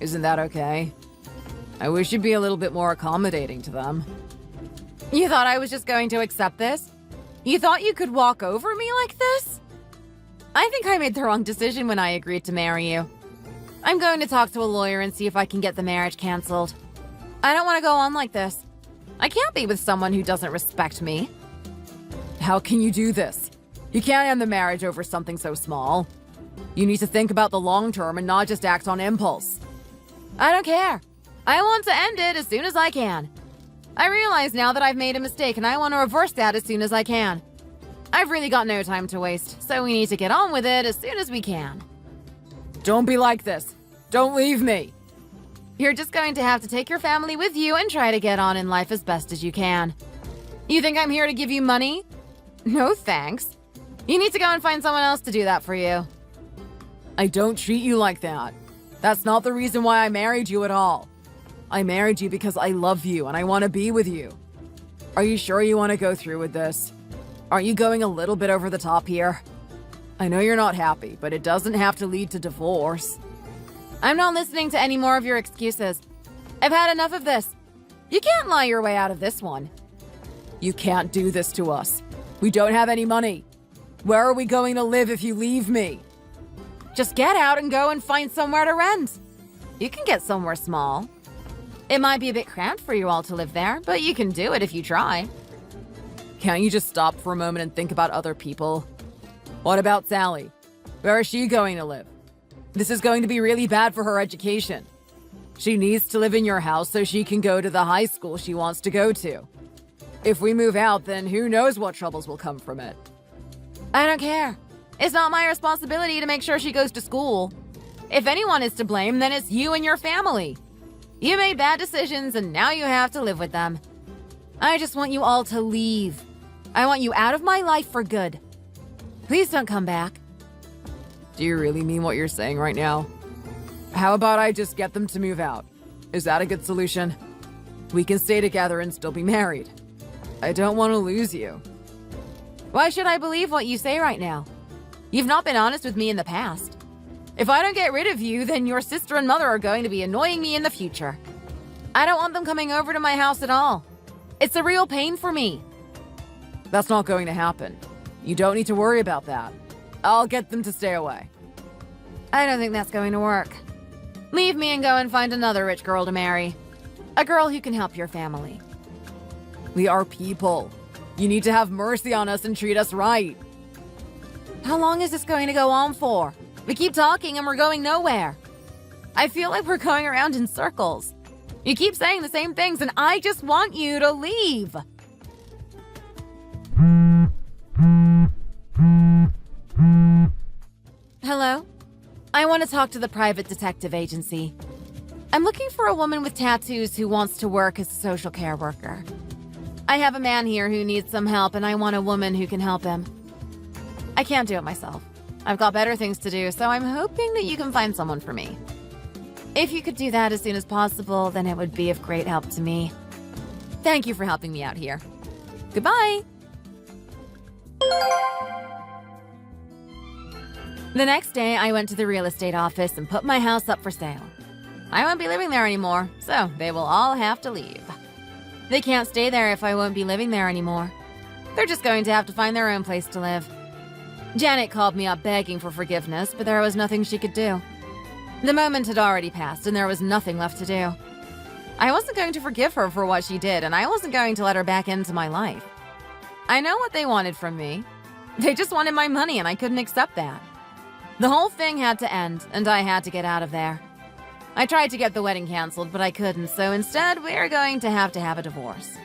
Isn't that okay? I wish you'd be a little bit more accommodating to them. You thought I was just going to accept this? You thought you could walk over me like this? I think I made the wrong decision when I agreed to marry you. I'm going to talk to a lawyer and see if I can get the marriage canceled. I don't want to go on like this. I can't be with someone who doesn't respect me. How can you do this? You can't end the marriage over something so small. You need to think about the long term and not just act on impulse. I don't care. I want to end it as soon as I can. I realize now that I've made a mistake and I want to reverse that as soon as I can. I've really got no time to waste, so we need to get on with it as soon as we can. Don't be like this. Don't leave me. You're just going to have to take your family with you and try to get on in life as best as you can. You think I'm here to give you money? No thanks. You need to go and find someone else to do that for you. I don't treat you like that. That's not the reason why I married you at all. I married you because I love you and I want to be with you. Are you sure you want to go through with this? Aren't you going a little bit over the top here? I know you're not happy, but it doesn't have to lead to divorce. I'm not listening to any more of your excuses. I've had enough of this. You can't lie your way out of this one. You can't do this to us. We don't have any money. Where are we going to live if you leave me? Just get out and go and find somewhere to rent. You can get somewhere small. It might be a bit cramped for you all to live there, but you can do it if you try. Can't you just stop for a moment and think about other people? What about Sally? Where is she going to live? This is going to be really bad for her education. She needs to live in your house so she can go to the high school she wants to go to. If we move out, then who knows what troubles will come from it. I don't care. It's not my responsibility to make sure she goes to school. If anyone is to blame, then it's you and your family. You made bad decisions and now you have to live with them. I just want you all to leave. I want you out of my life for good. Please don't come back. Do you really mean what you're saying right now? How about I just get them to move out? Is that a good solution? We can stay together and still be married. I don't want to lose you. Why should I believe what you say right now? You've not been honest with me in the past. If I don't get rid of you, then your sister and mother are going to be annoying me in the future. I don't want them coming over to my house at all. It's a real pain for me. That's not going to happen. You don't need to worry about that. I'll get them to stay away. I don't think that's going to work. Leave me and go and find another rich girl to marry. A girl who can help your family. We are people. You need to have mercy on us and treat us right. How long is this going to go on for? We keep talking and we're going nowhere. I feel like we're going around in circles. You keep saying the same things and I just want you to leave. Hello? I want to talk to the private detective agency. I'm looking for a woman with tattoos who wants to work as a social care worker. I have a man here who needs some help and I want a woman who can help him. I can't do it myself. I've got better things to do, so I'm hoping that you can find someone for me. If you could do that as soon as possible, then it would be of great help to me. Thank you for helping me out here. Goodbye! The next day, I went to the real estate office and put my house up for sale. I won't be living there anymore, so they will all have to leave. They can't stay there if I won't be living there anymore. They're just going to have to find their own place to live. Janet called me up begging for forgiveness, but there was nothing she could do. The moment had already passed, and there was nothing left to do. I wasn't going to forgive her for what she did, and I wasn't going to let her back into my life. I know what they wanted from me. They just wanted my money, and I couldn't accept that. The whole thing had to end, and I had to get out of there. I tried to get the wedding canceled, but I couldn't, so instead, we're going to have a divorce.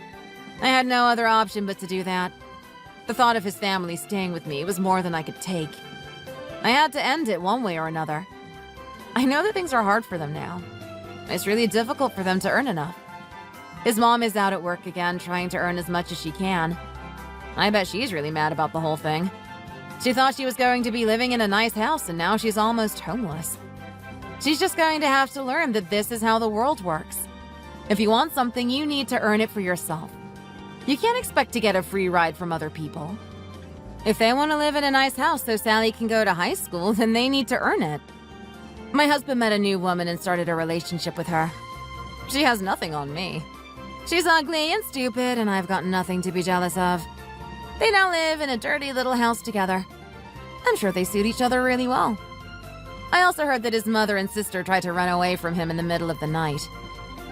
I had no other option but to do that. The thought of his family staying with me was more than I could take. I had to end it one way or another. I know that things are hard for them now. It's really difficult for them to earn enough. His mom is out at work again, trying to earn as much as she can. I bet she's really mad about the whole thing. She thought she was going to be living in a nice house, and now she's almost homeless. She's just going to have to learn that this is how the world works. If you want something, you need to earn it for yourself. You can't expect to get a free ride from other people. If they want to live in a nice house so Sally can go to high school, then they need to earn it. My husband met a new woman and started a relationship with her. She has nothing on me. She's ugly and stupid, and I've got nothing to be jealous of. They now live in a dirty little house together. I'm sure they suit each other really well. I also heard that his mother and sister tried to run away from him in the middle of the night.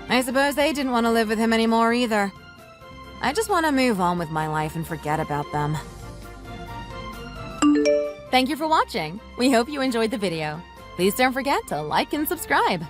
I suppose they didn't want to live with him anymore either. I just want to move on with my life and forget about them. Thank you for watching. We hope you enjoyed the video. Please don't forget to like and subscribe.